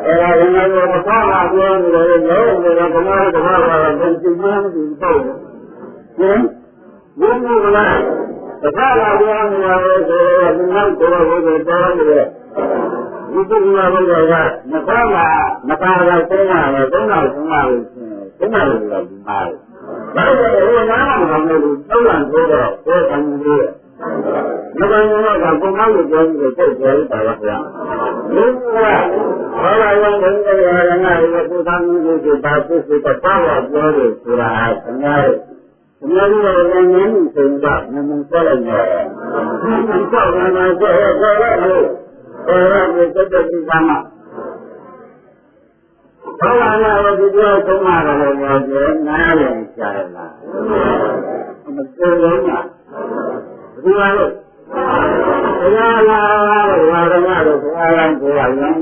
là một cái là người nhớ người ta cũng là cái chuyện nó thì thôi đúng như là cái là người mình của người ta người itu là bây giờ là nó có là cái là bài bây giờ nó làm người đâu làm thôi rồi tôi thành người nó là con nói được rồi tôi chơi tại là đúng là ở đây những cái này tôi đang như ta tôi sẽ có là rồi là ngày nó là những chuyện đó mình có là nhờ mình có là người ta được đi sama kalau ada video kemarin ada yang cara betulnya dua orang yang belajar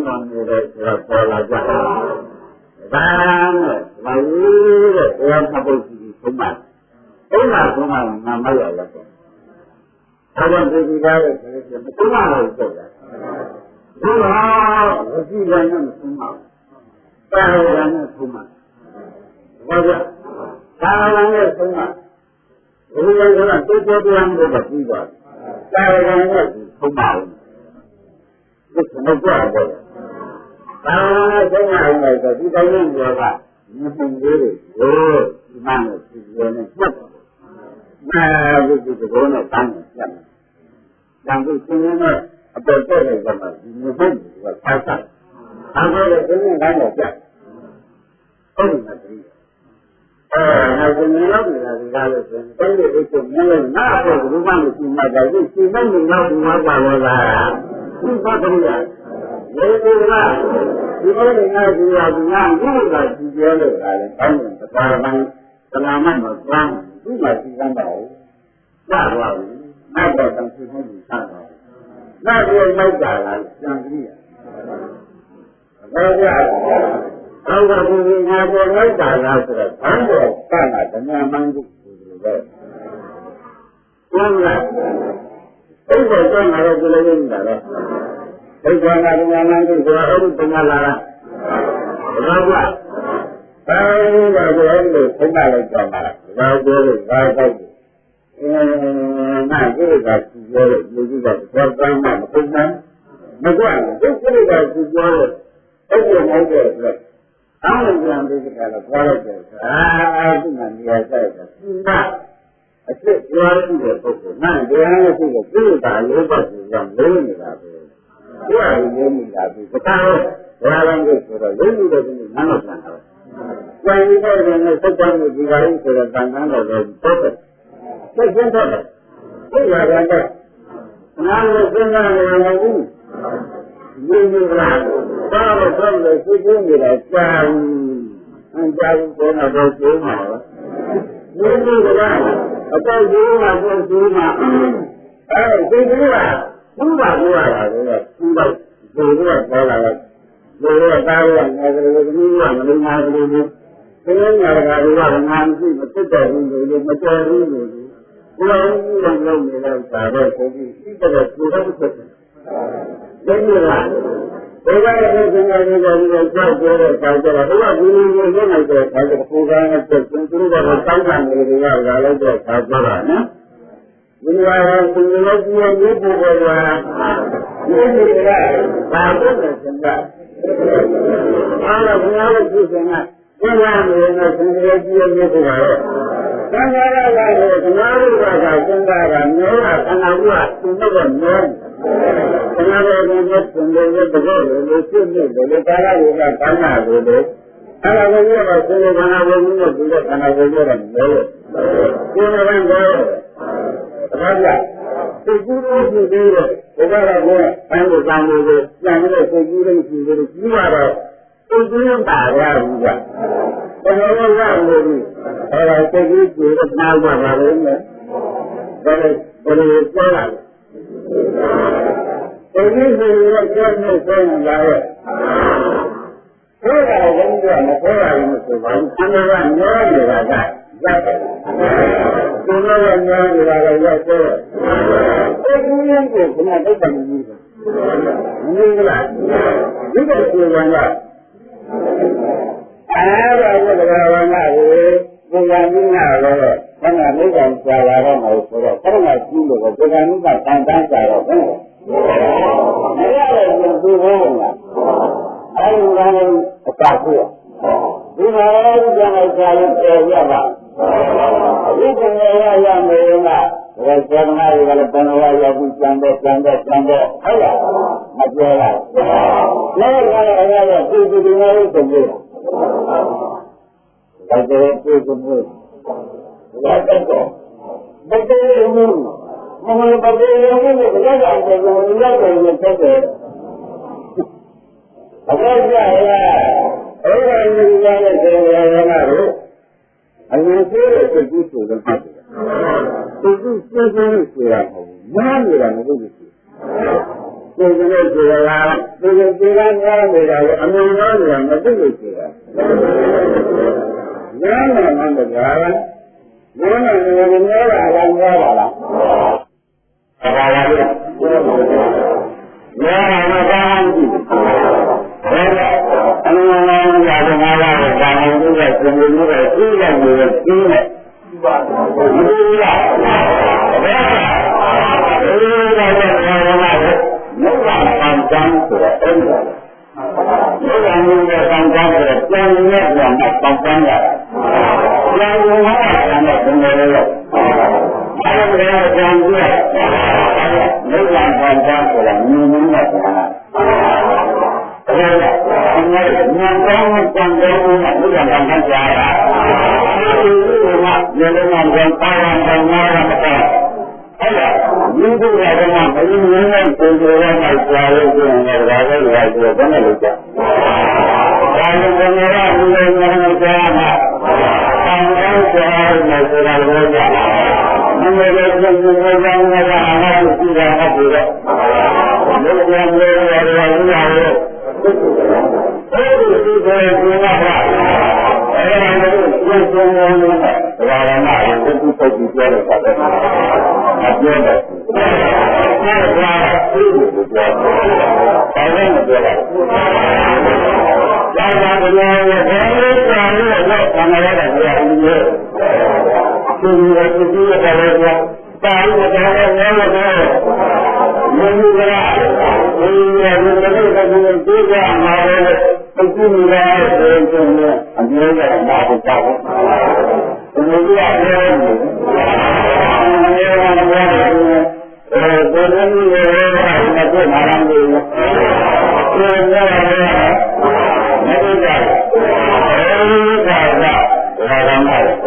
dan lalu yang habis semua nama ya kalau kita semua itu usianya semua Tahuannya semua, wajah tahuannya semua. Kemudian orang itu yang berbeda, tahuannya semua. Itu semua ada. Tahuannya semua ada. Kita ini juga sendiri. Oh, mana sebenarnya siapa? Nah, begitu orang tanya siapa. Yang itu ni apa itu sama? Mungkin siapa? Apa ini kan ada. Không là gì. Ngày hôm nay là ra được cái việc của mình nó rồi cũng mang được mà cái gì chỉ nó mình đâu mà bảo là không có gì cả. Thế là chỉ có những ngày thì là những là chỉ nhớ được là cái mình ta làm mà làm cũng là chỉ làm bảo. Đã rồi, mai rồi thằng chị không bị sao rồi. Nó rồi mai trả lại làm cái gì? Kalau punya orang jangan sudah pandai, karena dengan mangkuk juga. Jangan. Itu jangan ada jualan dah. Itu jangan dengan mangkuk juga orang pengalara. Berapa? Kalau ada itu pengalara jangan. Kalau boleh. Nah, kita jual juga pertama pengen. Bukan, itu kita jual. Itu mau jual. Ang yang kita lakukan adalah dengan biasa. Asyik jualan dia tu. Nah, dia itu kita lepas yang ini lah. Dia ini lah. Kita jualan itu sudah ini dah ini mana sana. Chinese government is going to be going to the Tangan of the purpose. That's one purpose. We are like that. Now we're going to do. We will follow from the city like and just going to go to now. We will go down. I told you I go to now. Oh, they do that. Who are you? Who are you? They were bad and every new one, they might do. They never got a lot of hands, but they don't do the majority. Well, you don't know me like that, so you got a few other questions. Then you laugh. They got everything I need to try to get it. I said, who are you doing like that? I said, who got a question? Who got a sometime with the other guy like that? I said, no? When you are to let you and you do what you are, you do that. My goodness, and that. All of the other people, you are doing that, and you do that. Then there are others, and all of us are doing that, and you are, and I want to never know. Another one is to live with the world, they should live, they got out of that, I'm not with it. And I will never say, when I will never do that, and I will never know it. You never know it. Raja, the Guru is the Guru. The Guru and the Guru, the Guru is the Guru. You are a Guru Baba. The whole world will be. I take you to the Nalba, but it is not. The reason you are getting the same about it. Who are you doing? Who are you doing? I'm the one knowing about that. You know what knowing about it, yes, sir. What do you do? Come on, take them. You do that. You don't see one up. I have a little bit of one out here. We are doing that. When I make them say, I don't know, so I don't know if you look at it. I need that sometimes I don't know. Maybe I will do wrong now. I don't know a copy. We know everything I tell you to everyone. We can know I am doing that. Well, so now you got to turn away every Sunday. Oh, yeah. That's your life. No, no, people do know it to do. That's the way people do. That's it. But they don't move. But they don't move. That's why they don't move. I will say that the good is a happy. The good is a man with a good. So the next day, they will be one with a man and a good. Young on the ground, one and the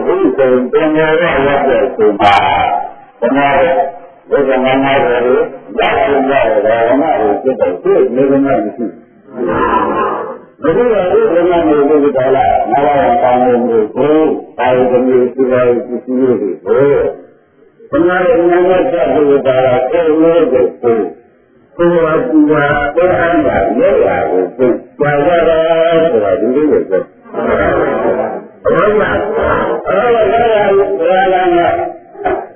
အခုဆိုရင်ပြန်ရတဲ့ရောက်တဲ့ဆိုပါဘုရားဘုရားငါးပါးကိုရောက်နေကြတယ်ဘာမှဖြစ်တော့သူ့နေကမရှိဘုရားရဲ့ဘုရားနေလို့တော်လားငါးပါးကောင်းနေလို့ကိုတာယကမျိုးသူတော်သူစီးတွေဘုရားရဲ့ဉာဏ်နဲ့ဆက်လို့တာအဲ့လိုကိုကိုယ်ကသူကဘုရားကလည်းရကိုပြန်ရတော့ဆိုတာဒီလိုပဲဆိုဘုရားအဲ့ဒါလည်းဘုရားကဘုရား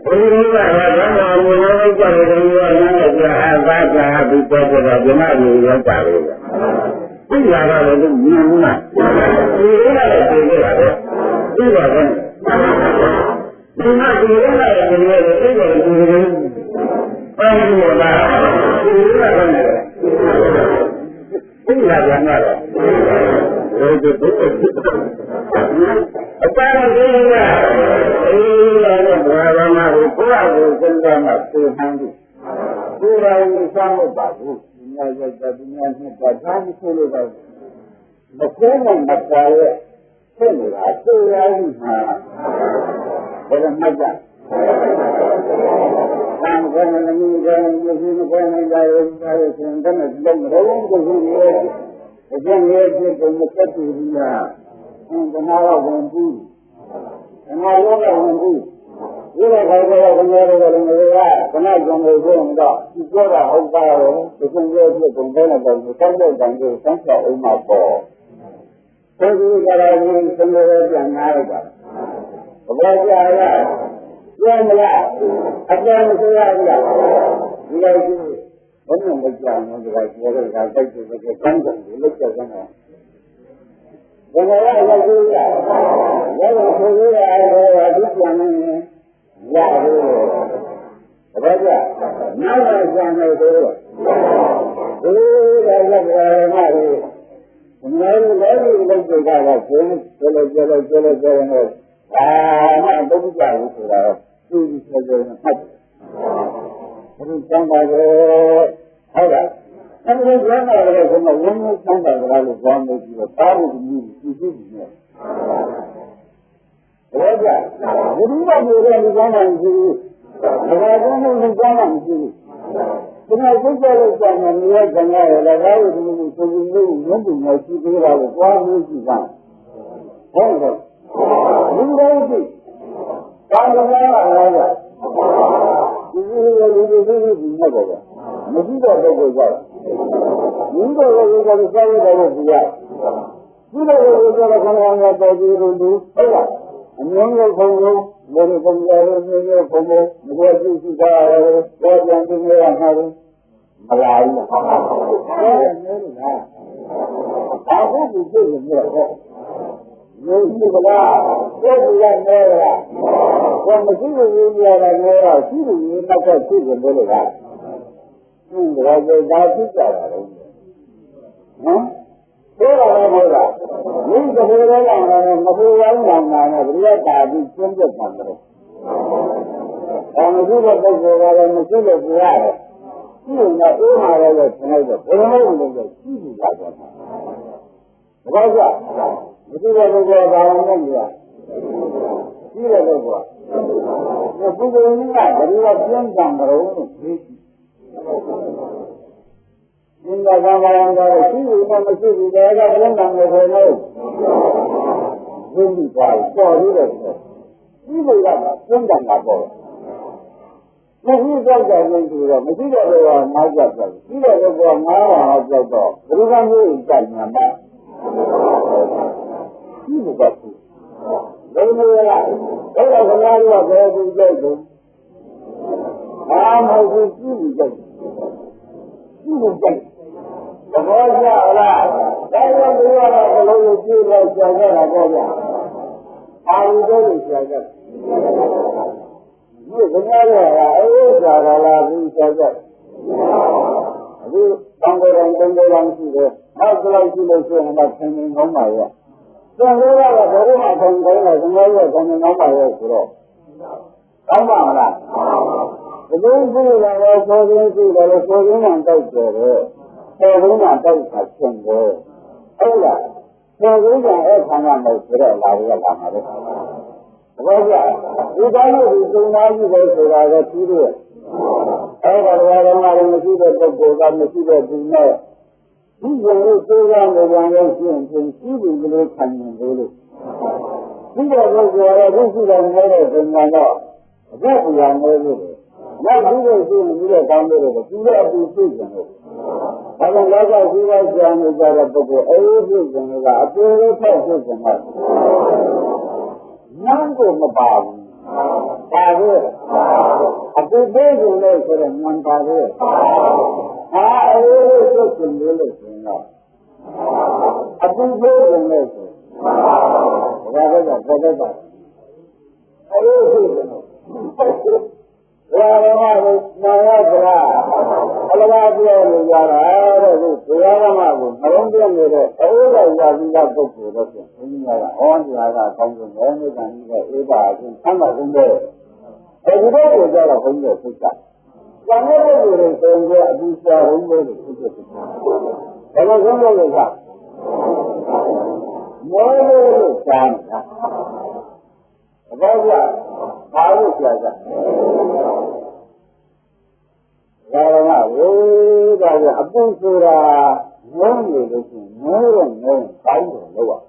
ကဘာလို့လဲဘာလို့လဲကြတယ်ဒီလိုနဲ့ကြာပါကြာပြီးတော့ကြတယ်ဒီမှာမျိုးရောက်ကြတယ်ဒီလာတော့လည်းမြင်ဘူးလားဒီလိုလည်းသိရတယ်ဒီပါပဲဒီမှာဒီလိုလည်းဒီလိုလည်းသိတယ်ဒီလိုဘာလို့လဲဒီလိုလည်းဒီလာပြန်တော့ဒီလိုအပါရဒိယအေးလာတော့ဘာမှမဟုတ်ဘုရားကိုစဉ်းစားမှသိဟန်းဘူးဒီလိုမျိုးစမ်းမပါဘူးဒီများရဲ့ဒီများနဲ့ဘာသာဆိုလို့တော့မကောင်းမှမပါရဲ့ဖြစ်နေတာသိရဘူးမှာဘယ်မှာကြသံဃာနဲ့မျိုးကမျိုးစုမကောင်းနိုင်ကြရဲ့ဒါရဲ့ဆိုရင်တော့လုံးလုံးကိုရှိရဲ့အကျဉ်းရဲ့ဖြစ်ကိုမသက်ဘူးလားဘုရားကဝင်ဘူးဘုရားရောကဝင်ဘူးဒီလိုခိုင်းတော့ဘုရားရောကလည်းငါကခဏကြံလို့ဆိုရင်တော့ဒီပြောတာဟုတ်ပါရဲ့ဒီကုန်းရဲ့ဖြစ်ကုန်းတဲ့တော့တောင်းတဲ့တန်ကိုစမ်းချအောင်မှာပေါ့ဒီလိုကြတာကိုသံဃာပြန်နာလိုက်ပါဘုရားကြာရပြန်မလားအကျဉ်းမဆိုရဘူးလားဒီလိုကြည့်ဘယ်နဲ့မကြောက်ဘူးဒီကပြောတဲ့ကတိုက်တဲ့ကကန်းတယ်လို့ပြောကြတယ်ဘယ်လိုလဲရောက်ကြည့်ရရောက်ဆိုရတဲ့အဲ့ဒီပြန်နေရတယ်ဘာကြနောက်လာကြမယ်ဆိုတော့ဒီလိုရောက်ရတယ်မှာဒီလည်းလည်းဒီလိုကြတာကဘယ်လိုကြလဲအာမတုတ်ကြဘူးဆိုတာသူ့ဆိုကြတယ်ဟုတ်ဘုရားကျမ်းပါတော့ဟုတ်လားအဲ့ဒီကျမ်းပါတော့ဆိုတော့ဝင်းဝင်းကျမ်းပါကြလို့ကြောင်းလို့ပြီးတော့တားဖို့ဒီသူကြည့်နေတယ်ဘယ်ကြဘုရားမျိုးရဲ့ဒီကျမ်းပါမရှိဘူးဘာသာကျမ်းလို့ကျမ်းပါမရှိဘူးဒီမှာစိတ်ကြလို့ကျမ်းပါနေရကျမ်းရလည်းဒါကိုဒီလိုဆိုပြီးလို့မြတ်ဘူးမရှိသေးတာကိုသွားလို့ရှိတာဟုတ်တယ်ဒီလိုကြည့်ဘာသာကလည်းဒီလိုလူတွေဒီမှာပေါ့မရှိတော့တော့ကြတာဒီလိုလိုကလည်းစားရတော့ကြည့်ရဒီလိုလိုကလည်းခဏခဏတော့ကြည့်လို့ဟုတ်လားအမြင်နဲ့ခုံလုံးဘယ်လိုပုံစံနဲ့မြင်ရပုံမဘယ်လိုကြည့်တာလဲတော့ပြန်ကြည့်ရမှာမလားဘူးဟုတ်ကဲ့အခုဒီကြည့်နေတော့မရှိဘူးလားကိုယ်ကလည်းနေလားကိုယ်မရှိဘူးရတာလည်းတော့ရှိဘူးနောက်ကရှိတယ်လို့လားဒါကြဒါဖြစ်ကြတာလေဟမ်ပြောတာလည်းမဟုတ်လားဒီကဘယ်လိုလဲမပူဝိုင်းနိုင်တာနဲ့ဘုရားတာပြီးကျင်းပြတ်တာတော့မရှိတဲ့ပုဂ္ဂိုလ်ကလည်းမရှိလို့ပြရတယ်ရှိရင်တော့အေးမှာလည်းဆင်းလိုက်တော့ဘယ်လိုလဲလို့ရှိဘူးလားဆိုတော့ဘာကြမရှိတဲ့ပုဂ္ဂိုလ်ကဘာလို့လဲရှိတဲ့ပုဂ္ဂိုလ်ကပုဂ္ဂိုလ်ကဘယ်လိုကျင်းကြံကြတော့သိရှိသင်္ဃာကံဘာဝံတော့ရှိဘူးနဲ့မရှိဘူးတည်းကဘယ်နဲ့မှမဆိုလို့ဝိနည်းပါပေါ်ရတဲ့ဒီလိုကသင်္ဃာမှာပေါ်မရှိတော့ကြရင်ဆိုတော့မရှိတော့တော့ငါးကြောက်တယ်ရှိတော့တော့ငါးပါးကြောက်တော့ဘယ်လိုကမျိုးကြိုက်မှာလဲရှိဘူးကသူဘယ်လိုလဲအဲ့တော့ခဏလေးကဘယ်သူကြိုက်တယ်မဟုတ်ဘူးရှိဘူးကြိုက်ရှိဘူးကြိုက်သဘောကျလားဒါကြောင့်ဒီကတော့ဘလုံးကိုကြည့်လိုက်ကြာကြတာပေါ့ဗျာအာရုံကိုကြာကြဒီကနေ့ကအေးကြာလာလားဒီကြာကြအခုတန်ဖိုးတော်ရှိတယ်နောက်ကြည့်လို့ရှိရင်တော့ဆင်းနေကောင်းပါရဲ့သံဃာကဘယ်လိုမှဆင်းကောင်းလဲသံဃာရဲ့ဆင်းနေကောင်းပါရဲ့ဆိုတော့ကောင်းပါမလားဒီလိုကြည့်လာတော့ဆိုရင်ကြည့်တယ်လို့ဆိုရင်တော့တောက်တယ်ပေါ်ကုန်တာတောက်တာဆင်းတယ်ဟုတ်လားပေါ်ကုန်တာအဲ့ခါမှမဟုတ်ဆိုတော့လာရလာမှာလေ ဘာကြဒီတိုင်းလို့ဒီသုံးသားကြီးပဲဆိုတာကသူတို့အဲ့ဒါကတော့မှလည်းမရှိတဲ့ပုဂ္ဂိုလ်ကမရှိတဲ့သူနဲ့ဒီလိုမျိုးသိရနေကြလို့ရှိရင်ရှိပြီးကလေးခံနေလို့ဒီတော့ကိုယ်ကတော့ဒီရှိတဲ့နေတဲ့ပုံမှန်တော့အခုအရာမျိုးလို့နောက်ဒီလိုရှိရင်ဒီလိုကောင်းလို့တော့သူရဲ့အတူသိကြတယ်ဒါကြောင့်လောကရှိတဲ့ဆရာနေကြတဲ့ပုဂ္ဂိုလ်အေးသိကြတယ်ကအတူတူထက်သိကြတယ်နန်းကိုမပါဘူးပါဘူးအတူသေးကြလို့ဆိုတော့နန်းပါဘူးအေးသိကြတယ်လို့ဆိုတော့အတူသေးကြလို့ဆိုဒါကဘယ်လိုပါအေးသိကြတယ်ဘုရားကနာရကြလားအလကားပြောလို့ရတာတဲ့ဒီဘုရားကမှကိုမလုံးပြနေတဲ့အေးတော်ရာဇီကပုဂ္ဂိုလ်တော့ဖြင့်ဘုရားကဟောတရားကကောင်းဆုံးပဲမြေတန်ကြီးတဲ့အေးပါချင်းဆမ်းပါဆုံးတဲ့အဲဒီတော့ကိုကြတော့ဘုန်းကြီးစိတ်ကကျန်တဲ့ပုဂ္ဂိုလ်တွေဆိုရင်အတူဆရာဘုန်းကြီးတွေဖြစ်ဖြစ်ဘယ်လိုဆုံးလို့လဲကမောလို့ရှားနေတာဘာကြဘာလို့ရှားကြဒါကဝိဒါကအပုဆိုတာငုံနေလို့ရှိရင်ငုံတော့ငုံကောင်းတယ်လို့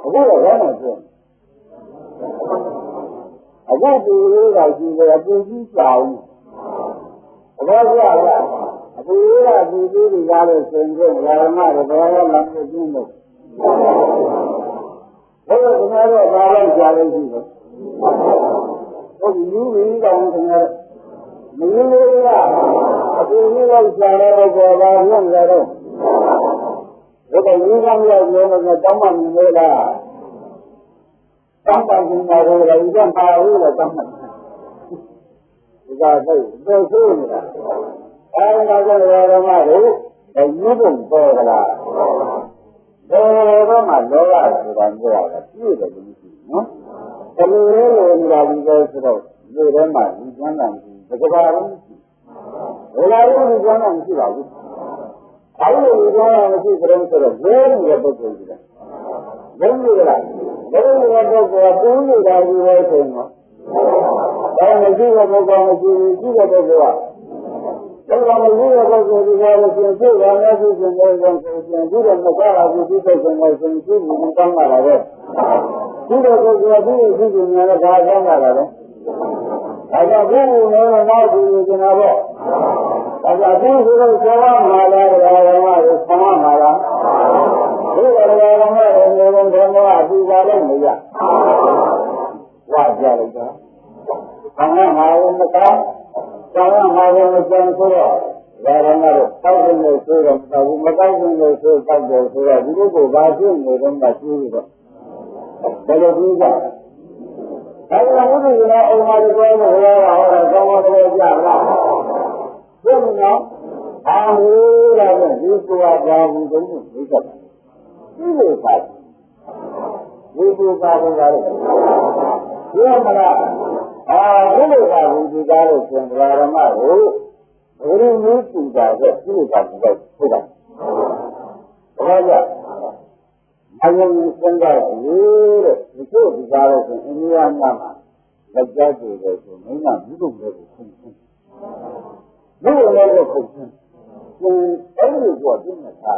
အခုတော့ဘာမှပြောအခုဒီလိုကကြည့်တယ်အပုကြီးကြောင်ဘာကြောင့်လဲအပုကဒီလိုတွေကားလို့ရှင်ကျဓမ္မတွေဘာလို့လာမပြင်းလို့ဘယ်လိုခင်ဗျားတို့ဘာလို့ကြားလို့ရှိလဲဟုတ်ဒီလူကြီးကောင်းခင်ဗျားမင်းလေးကအတူတူလောက်ရှားတော့ပေါ်လာညံ့ကြတော့ဘယ်လိုကြီးကမြောက်လို့လဲတောင်းမှမြင်လို့လားတောင်းပန်နေတာကိုလည်းဥပ္ပါဘူးလို့တောင်းမှဒီကသိတော့ဆိုးနေတာအဲဒီကတော့ဓမ္မတို့ဘယ်ယူဖို့ပေါ်ကြလားဘယ်တော့မှလောကဆိုတာမျိုးရတာပြည့်တယ်လို့ရှိနော်ဘယ်လိုလဲလို့နေတာဒီလိုဆိုတော့ဒီထဲမှာဒီကျမ်းစာတကဘာလုံးဘယ်လာလို့ဒီကျမ်းစာမရှိပါဘူးအဲဒီလိုဒီကျမ်းစာမရှိကြတဲ့ဆိုတော့ဘယ်လိုလဲပုဂ္ဂိုလ်ကြီးလဲဘယ်လိုလဲဘယ်လိုလဲပုဂ္ဂိုလ်ကကိုယ်နေတာဒီလိုဆိုရင်တော့ဒါမရှိတဲ့ပုဂ္ဂိုလ်မရှိဘူးရှိတဲ့ပုဂ္ဂိုလ်ကဒါကမရှိတဲ့ပုဂ္ဂိုလ်ဒီလိုဆိုရင်သိတာလည်းသိခြင်းနဲ့ဆိုရင်ဒီလိုမစားတာကိုသိတဲ့ဆိုရင်သိမှုကောင်းလာတယ်ဒီလိုပုဂ္ဂိုလ်ကသိခြင်းနဲ့လည်းဒါကောင်းလာတယ်ဒါကြောင့်ဘုရားလည်းနောက်ဒီလိုကျင်တာပေါ့ဒါကြောင့်ဒီလိုဆောင်းမှာလာတယ်ဓမ္မကိုဆောင်းမှာလားဒီလိုဓမ္မတွေမျိုးဓမ္မအတူပါလို့မရဝါကြလိုက်တာဆောင်းမှာလည်းမကောင်းဆောင်းမှာလည်းမကျန်ဆိုတော့ဒါဓမ္မတို့တောက်နေလို့ဆိုတော့မတောက်ဘူးလို့ဆိုတောက်တယ်ဆိုတော့ဒီလိုကိုဘာဖြစ်နေတော့မှကျူးပြီးတော့ဘယ်လိုပြီးကြအဲ့ဒါဘုရားကအိမ်မှာပြောလို့ဟောတာဟောတာကောင်းကောင်းပြောကြလားဘုရားအာဟိလာတဲ့ဒီကွာဘာဘူးတုံးကိုသိကြတယ်ဒီလိုပါဒီလိုပါလို့ရတယ်ပြောမလားဒီလိုပါဘူးဒီကားလို့ရှင်ဗလာဓမ္မကိုဘုရားမျိုးပူတာကဒီလိုပါဘူးတော့ဟုတ်တာဘာကြောင့်အယုံစဉ်းစားလို့တဲ့ဒီလိုဒီကားလို့ရှင်အိန္ဒိယမှာလက်ကြကြည့်တယ်ဆိုမင်းကဘူးလို့လည်းခုန်ခုန်ဘူးလို့လည်းခုန်ခုန်အဲ့ဒီကိုပြင်းနေတာ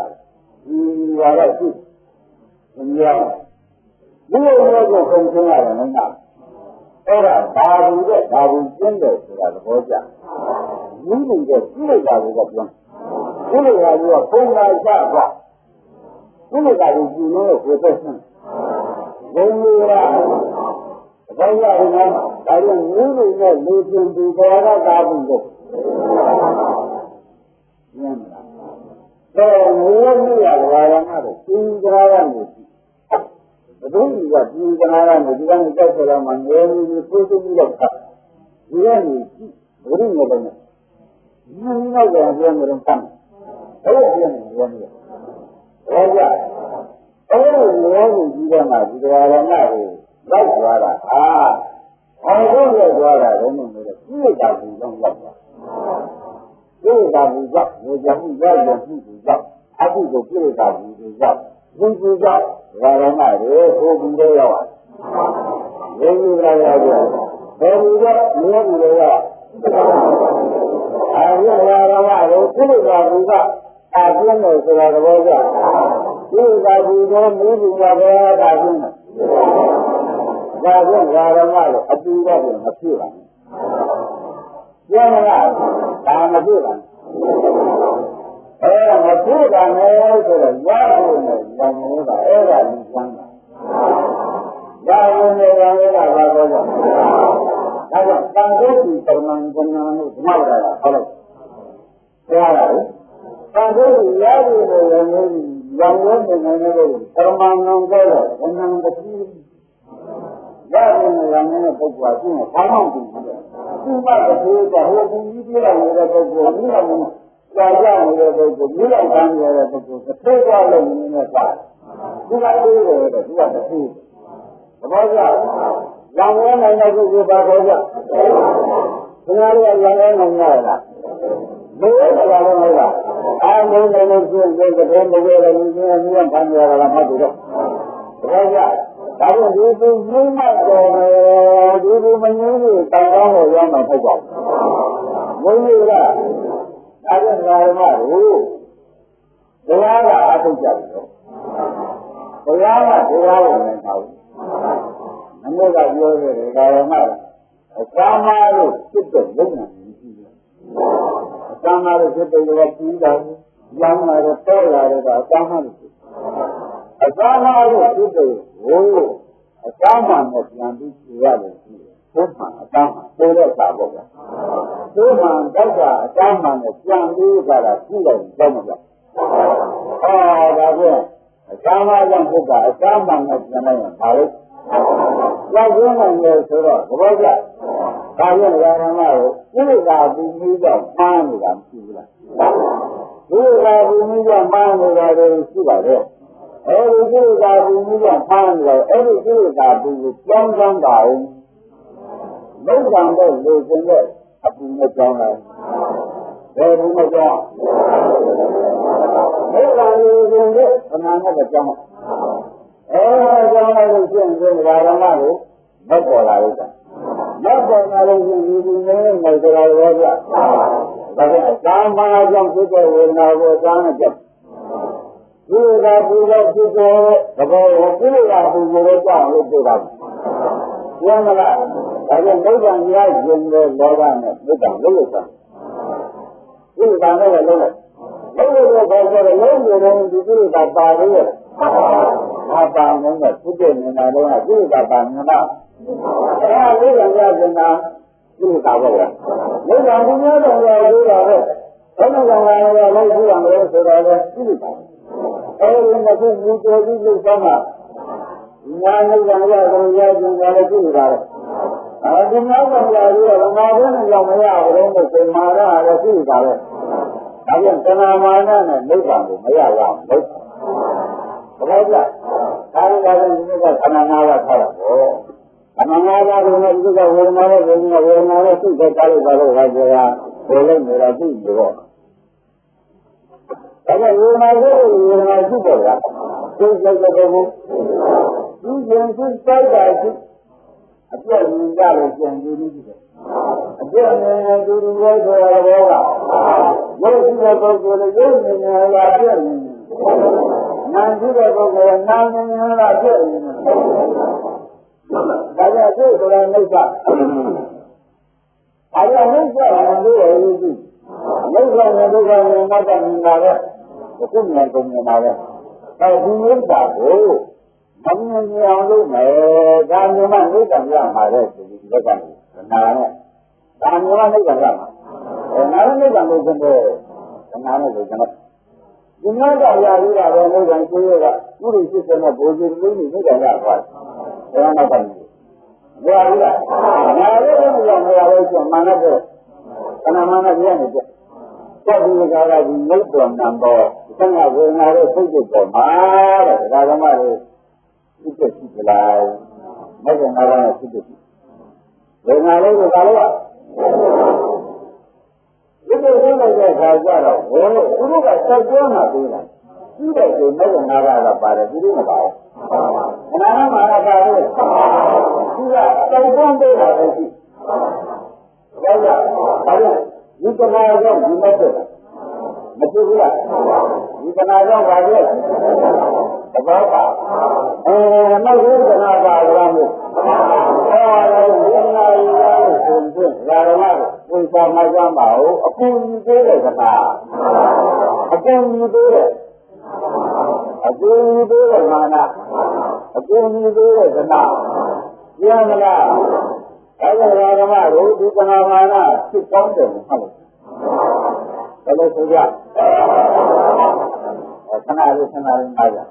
ဒီဟာကရှိအိန္ဒိယဘူးလို့လည်းခုန်ခုန်ရတယ်မင်းကအဲ့ဒါဘာဘူးတဲ့ဘာဘူးကျင်းတယ်ဆိုတာသဘောကျဘူးလို့တဲ့ပြည့်တာကိုပြောဘူးလို့ကပုံလာချသွားဘူးလို့ကဒီလိုကိုသက်ဆန်းဘုံလို့ရဘာရရလဲဒါကြောင့်မျိုးတွေနဲ့လူကျင်သူဘာသာတာဘူးလို့ညံ့လာတော့မျိုးမျိုးရဘာရမှာတော့သင်္ကြန်ရနေပြီဘယ်လိုကြီးကသင်္ကြန်ရနေဒီကနေကြောက်ကြလာမှမျိုးမျိုးကိုသိပြီးတော့ဒီကနေဘုရင်လည်းပဲညတော့ပြန်ပြောနေတော့တမ်းဘယ်လိုပြန်နေလဲဘာကြအဲ့ဒီမျိုးကြီးကမှဒီတော်ရမတွေလိုက်သွားတာဘာလို့လဲသွားတာလဲလို့ပြောတယ်ပြိတ္တာဘူးတော့ရောက်တာပြိတ္တာဘူးကြောင့်ဝေကြမှုရရမှုတွေကြောင့်အခုကိုပြိတ္တာဘူးတွေကြောင့်ဘုသူကြောင့်ဓမ္မတွေဟိုဘူးတော့ရောက် ရေကြီးလာရကြဘယ်လိုလဲမျိုးတွေရောအဲဒီလာတော့ကလည်းပြိဿကအာပြင်းလို့ဆိုတာသဘောကျပြိဿကူတော့မင်းကဘယ်အာပြင်းလဲဒါကြောင့်ဓမ္မလို့အတူတော့မဖြစ်ပါဘူးပြောမလားဒါမဖြစ်ပါဘူးမဖြစ်တာနဲ့ဆိုတော့ရဖို့နဲ့ဉာဏ်မျိုးကအဲ့ဒါလူကျမ်းတာရဖို့နဲ့ဉာဏ်မျိုးကဘာလို့လဲဒါကြောင့်သံဃာ့ဒီပရမန်ဉာဏ်လို့ဓမ္မဝါဒကဟောလို့ပြောတာလေသံဃာ့ဒီရဖို့နဲ့ဉာဏ်မျိုးဉာဏ်မျိုးနဲ့ဉာဏ်မျိုးကိုပရမန်ငုံကြတော့ဉာဏ်တတိရဖို့နဲ့ဉာဏ်မျိုးနဲ့ပုဂ္ဂိုလ်ကရှင်းဘာမှမသိဘူးသူ့ဘက်ကဟိုကဟိုကူကြီးပြေးလာနေတဲ့ပုဂ္ဂိုလ်ကမိတော်မူကြာကြနေတဲ့ပုဂ္ဂိုလ်မိတော်ကမ်းနေတဲ့ပုဂ္ဂိုလ်တစ်သေးသွားလို့နေနေပါသူကသေးတယ်တဲ့သူကတစ်သေးသဘောကျရောင်ရဲနိုင်တဲ့ပုဂ္ဂိုလ်ပါတော့ကြခင်ဗျားတို့ရောင်ရဲနိုင်ရလားမရပါဘူးမဟုတ်လားအားလုံးလည်းလို့ရှိရင်ဒီတဲ့မဝဲလည်းဒီကမြတ်ခံရတာမှတ်ပြီးတော့သဘောကျဒါကြောင့်ဒီသူမြင့်မှတ်တော်တယ်ဒီမငြင်းလို့တောင်းတောင်းလို့ရောက်မှာဖြစ်ပါဘူးဘုန်းကြီးကဒါကြောင့်ဓမ္မတို့ဘုရားကအထုတ်ကြတယ်ဘုရားကတရားဝင်နေပါဘူးအမေကပြောတယ်ဓမ္မအစာမလို့ဖြစ်တဲ့ဘုံနဲ့ရှိတယ်အစာမလို့ဖြစ်တဲ့ကပြီးတာရောင်းလာတော့တော်လာတော့အစာမလို့အစာမလို့ဖြစ်တဲ့ဟိုအစာမနဲ့ပြန်ပြီးပြရတယ်ရှိတယ်ဘုရားအစာမပိုးတဲ့စာပေါ့ဗျာဘုရားတောက်တာအစာမနဲ့ပြန်ပြီးကြတာရှိတယ်ကြောက်မလားဒါဖြင့်အစာမကြောင့်ဖြစ်တာအစာမနဲ့ပြန်လိုက်ရင်ဒါလို့ရောက်ရင်းနိုင်တယ်ဆိုတော့သဘောကျဒါဖြင့်ဓမ္မကိုပြိဿဘူမိကြောင့်မှားနေတာမရှိဘူးလားပြိဿဘူမိကြောင့်မှားနေတာတွေရှိပါတယ်အဲဒီပြိဿဘူမိကြောင့်မှားနေတော့အဲဒီပြိဿဘူကိုကြောင်းကြောင်းပါအောင်လုံဆောင်တဲ့လူစင်တဲ့အပူနဲ့ကြောင်းလိုက်ဘယ်ဘူးမကြောင်းဘယ်ကလူစင်တဲ့ခဏနဲ့ကြောင်းကြောင်းလိုက်လို့ရှိရင်ဒီဓမ္မကိုမက်ပေါ်လာလို့တာမက်ပေါ်လာလို့ရှိရင်ဒီနေနေကြတာရောကြဒါကကာမကြောင့်ဖြစ်တဲ့ဝေဒနာကိုသာနဲ့ကြည့်ဒီကပူဇော်ဖြစ်တဲ့သဘောကိုပြိဿပူဇော်ကြောင့်လို့ပြောတာပြောမလားဒါကြောင့်နိဗ္ဗာန်ရခြင်းတဲ့လောကနဲ့နိဗ္ဗာန်လို့ဆိုတာဒီကံနဲ့လည်းလုံးလို့ခေါ်ကြတယ်လုံးနေတယ်ဒီပြိဿပါလို့ရအပါငုံကသူ့တဲ့နေတာတော့ပြိဿပါနေတာအဲဒါလေးကရခြင်းတာပြိဿပါပဲနိဗ္ဗာန်ကိုများတော့ရလို့တာပဲဘယ်လိုကောင်လာလဲလိုက်ကြည့်ရမလို့ဆိုတော့ပြိဿပါအဲဒီမှာသူ့ကိုယ်ကြီးလို့ဆိုမှညာနိဗ္ဗာန်ရတော့ရခြင်းတာလည်းပြိဿပါပဲအဲဒီနောက်ကောင်လာလို့တော့ငါဘယ်နဲ့ကြောင့်မရဘူးလို့ဆိုမှာတော့ပြိဿပါပဲဒါပြန်သနာမာနနဲ့နိဗ္ဗာန်ကိုမရရဘူးဘယ်လိုလဲဒါလည်းဒီကခန္ဓာနာကထားတာပေါ့ခန္ဓာနာကဒီကဒီကဝေဒနာနဲ့ဝေဒနာနဲ့သိတဲ့ကြားလို့ပါလို့ဟာပြောတာဘယ်လိုလဲသိပြီပေါ့ဒါကဝေဒနာကိုဝေဒနာရှိတယ်လားသိတဲ့ဘုသူရင်သူစိုက်တာရှိအပြည့်မြင်ကြလို့ပြန်ပြီးနေတယ်အပြည့်မြင်သူတို့ရဲ့ဆိုရတဲ့ဘောကရုပ်ရှိတဲ့ပုဂ္ဂိုလ်လည်းရုပ်မြင်ရတာအပြည့်မြင်နာရှိတဲ့ပုဂ္ဂိုလ်ကနာမြင်ရတာအပြည့်မြင်ဒါကြောင့်သူ့ဆိုတာနှိစ္စအဲဒါနှိစ္စကိုလို့ရည်ကြည့်နှိစ္စနဲ့ဒုက္ခနဲ့မတ္တမြင်တာပဲအခုမြင်ကုန်နေတာပဲအဲဒီနှိစ္စကိုမမြင်ကြအောင်လုပ်မယ်ဒါမျိုးမှနှိစ္စရမှာတဲ့ဒီဘက်ကနာနဲ့ဒါမျိုးမှနှိစ္စရမှာနာနဲ့နှိစ္စလို့ဆိုတော့နာနဲ့ဆိုတော့ဒီမှာတော့ရာကြီးတာပဲနှိစ္စကိုရတာသူ့ရဲ့စိတ်နဲ့ဘိုးကြီးလေးနေနှိစ္စရသွားတယ်ဘယ်မှာတော့ဘယ်လိုလဲ။နာရီလည်းမရဘူးလို့ဆိုမှလည်းတော့ခဏမှလည်းပြနေတယ်။သက်ဒီကားကဒီမိတ်တော်နံတော့သံဃာဝေဒနာရဲ့စိတ်ပေါ်မှာတဲ့ဒါကမှလည်းစိတ်ရှိကြလား။မဟုတ်နာရစိတ်ရှိ။ဝေဒနာလေးကိုဒါလို့ဒီလိုဆိုလိုက်တဲ့အခါကျတော့ဘယ်လိုသူတို့ကစက်ကြောနာသေးလား။ပြီးတဲ့ချိန်မဟုတ်နာရကပါတယ်သူတို့မပါဘူး။ Kenapa marah baru? Tidak, telepon beda lagi. Baca, baca. Ini kenapa dibaca? Betul tidak? Ini kenapa baca? Apa? Maksud kenapa kamu? Kita macam mau, aku ni boleh kata. Aku ni boleh. Aku ni boleh mana? Aku ni boleh kata. Dia mana? Kalau orang mahu, di tengah mana? Kita tahu. Kalau sudah, kenal aja.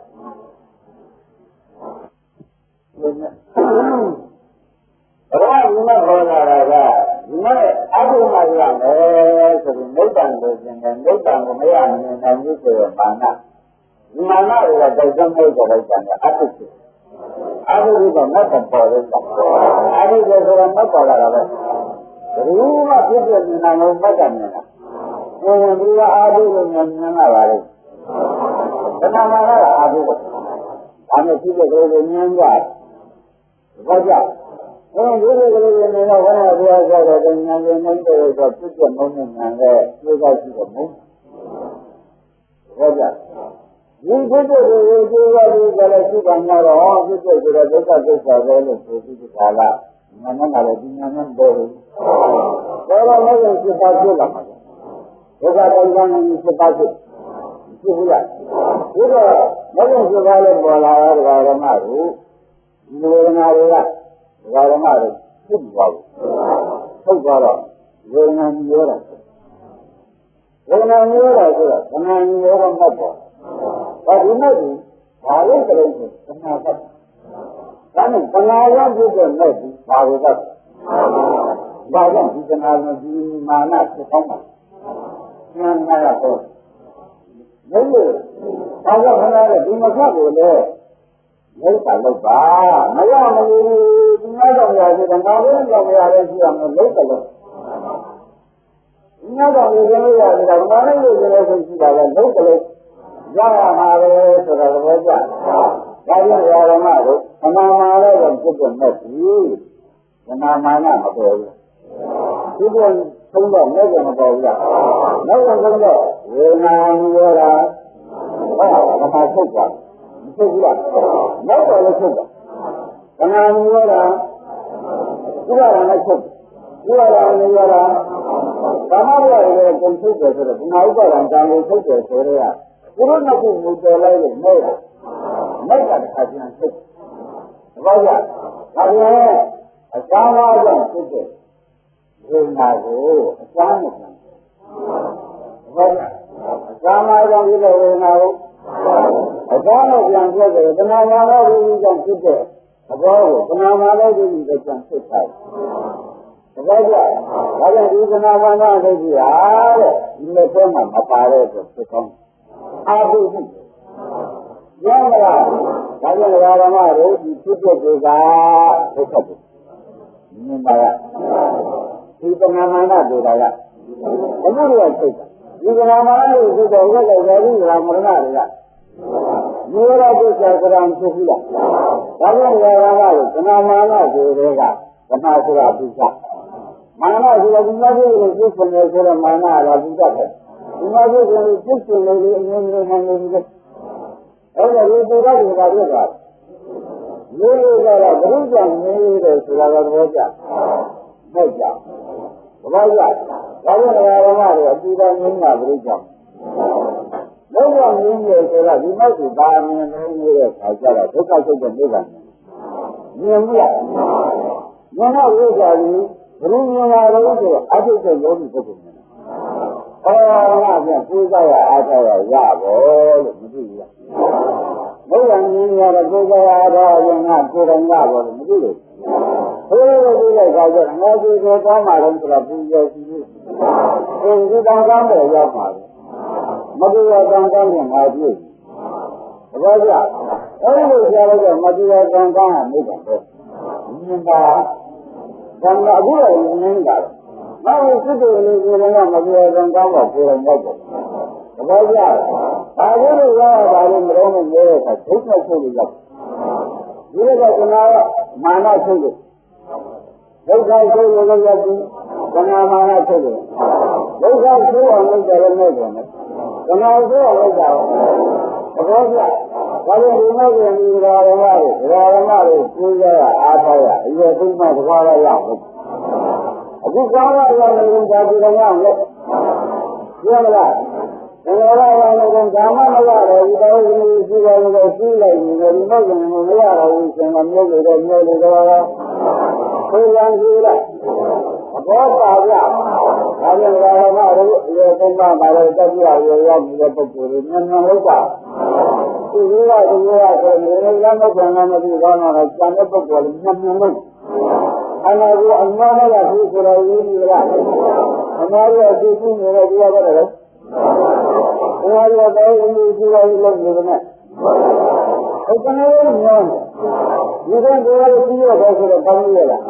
Orang ini berada, ini aku macam sebenarnya bukan kemudian nanti ke mana juga dalam kerajaan aku tu. Aku juga macam boleh, aku juga macam boleh. Rumah kita ni nama macam mana? Dia ada dengan mana lagi? Kenapa ada? Kami tidak boleh menyanggah. Baca. Dulu ni orang biasa dengan yang itu tu mungkin ada juga juga. Baca. Ini betul kalau kita nak kita boleh kita salah. Mana ada di mana boleh. Kalau macam kita juga. Kita jangan seperti itu pula. Kita macam segala bola orang maru, orang maru, football, orang niora apa? Tapi nanti kalau terus kenapa? Kami pengajar juga nanti baru tak. Baru kita nak di mana kita yang mana tu? Jadi, kalau mana di mana boleh, jadi kalau bah, mana di mana ada di mana ada siapa boleh kalau. Ini ada di mana ada siapa boleh kalau. Jangan malu sudah bekerja. Jadi orang malu, mana yang kita mesti, mana betul. Tujuan tunggu mereka betul. Mereka tunggu, orang orang, apa suka, suka, mereka suka. Orang orang, orang suka, orang. Kamar yang kita suka, naik orang jangan suka suria. Turun aku muncul lagi, mereka kajian suka. Baca, kajian, sama yang suka. Renago, sama yang. Baca, sama yang kita renago. Sama yang suka, kenapa yang suka? Kenapa yang suka? Baca, kalau di kenapa dia, ini pun apa itu suka. Abu ni, janganlah. Kalau orang mahu itu juga sesuatu. Ini banyak. Kita mana juga ya. Kamu lihat kita. Jika nama itu juga jadi orang mana? Mula tu sekarang sudah. Kalau orang mahu, mana juga. Kenapa sudah bisa? Mana sudah bisa itu mana ada bisa. Ini jadi justru ini. Ada itu lagi ada. Ini adalah berita ini sudah berbaca. Baca. Kalau orang ada tidak mengenal berita. Orang ini sudah dimasuki dalam ini saja. Bukan sebenarnya. Ini mulia. Mana jadi berita itu ada sesuatu itu. Orang yang berjaya ada ya boleh begitu. Orang ini ada berjaya ada yang kurang ya boleh begitu. Orang ini kalau ngaji kita malam sudah berjaya sini. Ini tanggung jawab apa? Majulah tanggung yang ngaji. Baca. Orang ini kalau majulah tanggung ni tak. Ini dah. Tanggung gula ini dah. Mau itu orang majulah tanggung kurang jago. Baca. Baru mereka baru mereka mereka cukup sulit. ဒီလိုကနာမာနထုတ်လို့ဒုက္ခဆိုးလို့ရောက်ပြီးကနာမာနထုတ်လို့ဒုက္ခဆိုးအောင်လုပ်ကြရမယ်ကွာကနာဆိုးအောင်လုပ်ကြတော့ဘောပြဘာလို့ဒီမဲ့ရင်ဒီဓမ္မတွေပူဇော်ရအားထားရအရေသိမှသဘောရရအောင်အခုကောင်းရရလို့ဒါဒီကောင်ရောက်လို့ပြောမလားဘယ်လိုလဲတော့ဓမ္မမရတယ်ဒီတော်ကြီးရှိတယ်လို့ရှိလိုက်ရင်ဒီမဲ့ရင်မရတော့ဘူးဆင်မမျိုးတွေတော့မျိုးတွေတော့ကိုယ်ရန်ကြီးလိုက်ဘောပါပြဒါကြောင့်ဓမ္မတို့ရေသိမှပါတော့တက်ပြရရောက်နေတဲ့ပုဂ္ဂိုလ်တွေမြန်မြန်လောက်ပါဒီလိုကဆိုရင်လည်းရမ်းတော့ပြန်လာမရှိတော့တော့ကျန်တဲ့ပုဂ္ဂိုလ်မြန်မြန်လောက်အနာကိုအမှားနဲ့ရှိဆိုတော့ရင်းနေလားအမှားရရှိရှိနေတော့ဒီရတယ်လေအမှားရတော့ရင်းရှိရလို့နေတယ်အဲ့ဒါလည်းညောင်းဒီကနေ့ကရှိရတော့ဆိုတော့ဘာလို့လဲလား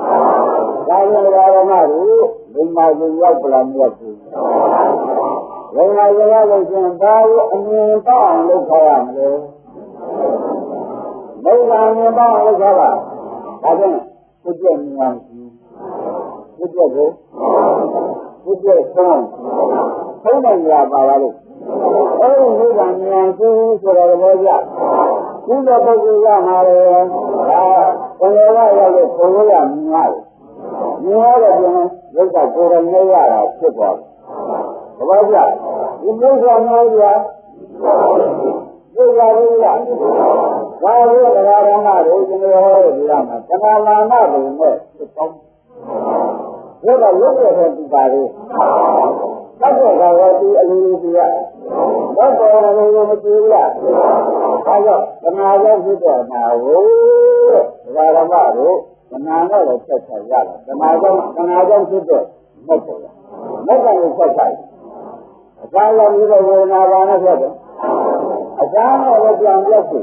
ဒါကြောင့်ဓမ္မတို့ဒီမှာကိုရောက်ပလာမရောက်ဘူးဘယ်မှာရောက်လို့ရှင်ဘာလို့အမြင်တော့အောင်လုပ်ထားရမလဲဘယ်မှာမြင်တော့အောင်လုပ်ထားပါဒါကြောင့်ဘုရားမြင်ရှိဘုရားကိုဘုရားဆုံးတဲ့နေရာပါပါလို့အဲဒီဘုရားမြင်ရှိဆိုတော့ဘောကြဒီလိုပုဂ္ဂိုလ်ရမှာလေဒါဘယ်လိုရောက်လို့ဘုရားမြင်ရတယ်မြင်ရတဲ့ပြင်ရုပ်ကကိုယ်တိုင်နေရတာဖြစ်သွားတယ်ဘာကြဒီပုဂ္ဂိုလ်မျိုးပြဒီလာလေးကဘာလို့တရားဓမ္မတွေကျင်ရဟောတဲ့ဒီလာမှာသမာမာနတွေနဲ့ဖြစ်ပေါင်းဒါကရုပ်ရဲ့ဒီပါလေးသတ်တဲ့ကောင်ကဒီအလိုလိုပြရဘောပေါ်ရလို့မကြည့်ဘူးလားဒါကြောင့်သမာဓိဖြစ်တဲ့နာကိုတရားဓမ္မတို့သနာနဲ့လည်းဆက်ဆက်ရတယ်သမာဓိဖြစ်တဲ့မက်ပေါ်ရမက်ကလည်းဆက်ဆက်အစားရောက်ပြီးတော့ဝေဒနာပါနဲ့ဖြစ်တယ်အစားနဲ့လည်းပြန်ပြတ်စီ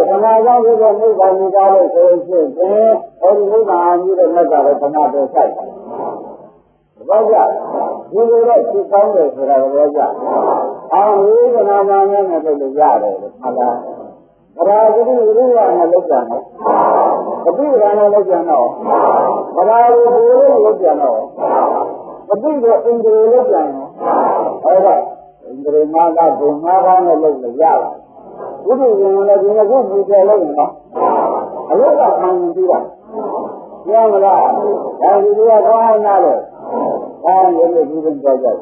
သမာဓိဖြစ်တဲ့မိဘမိသားလို့ဆိုရင်အဲဒီမိဘအမျိုးတဲ့မက်ကလည်းသမာဓိဆက်တယ်ဘာကြဒီလိုတော့သိကောင်းတယ်ဆိုတာဘာကြအောင်ဝေဒနာပါနဲ့လည်းလုပ်ရတယ်မှတ်လားဗရာဂိရိဝိရိယနဲ့လုပ်ကြတယ်အပိဓာနဲ့လုပ်ကြတော့ဗရာဂိဘုလို့လုပ်ကြတော့အပိဓာအင်္ဂရိလုပ်ကြတယ်အဲ့ဒါအင်္ဂရိမာကဘုံ၅ပါးနဲ့လုပ်လို့ရပါတယ်ဘုဒ္ဓရှင်လည်းဒီကုပူဇော်လို့နော်အလုကခံယူပြီးတာပြောမလားဒါဒီကကောင်းနာလို့ဒါရင်းလို့ဒီလိုပြောကြတယ်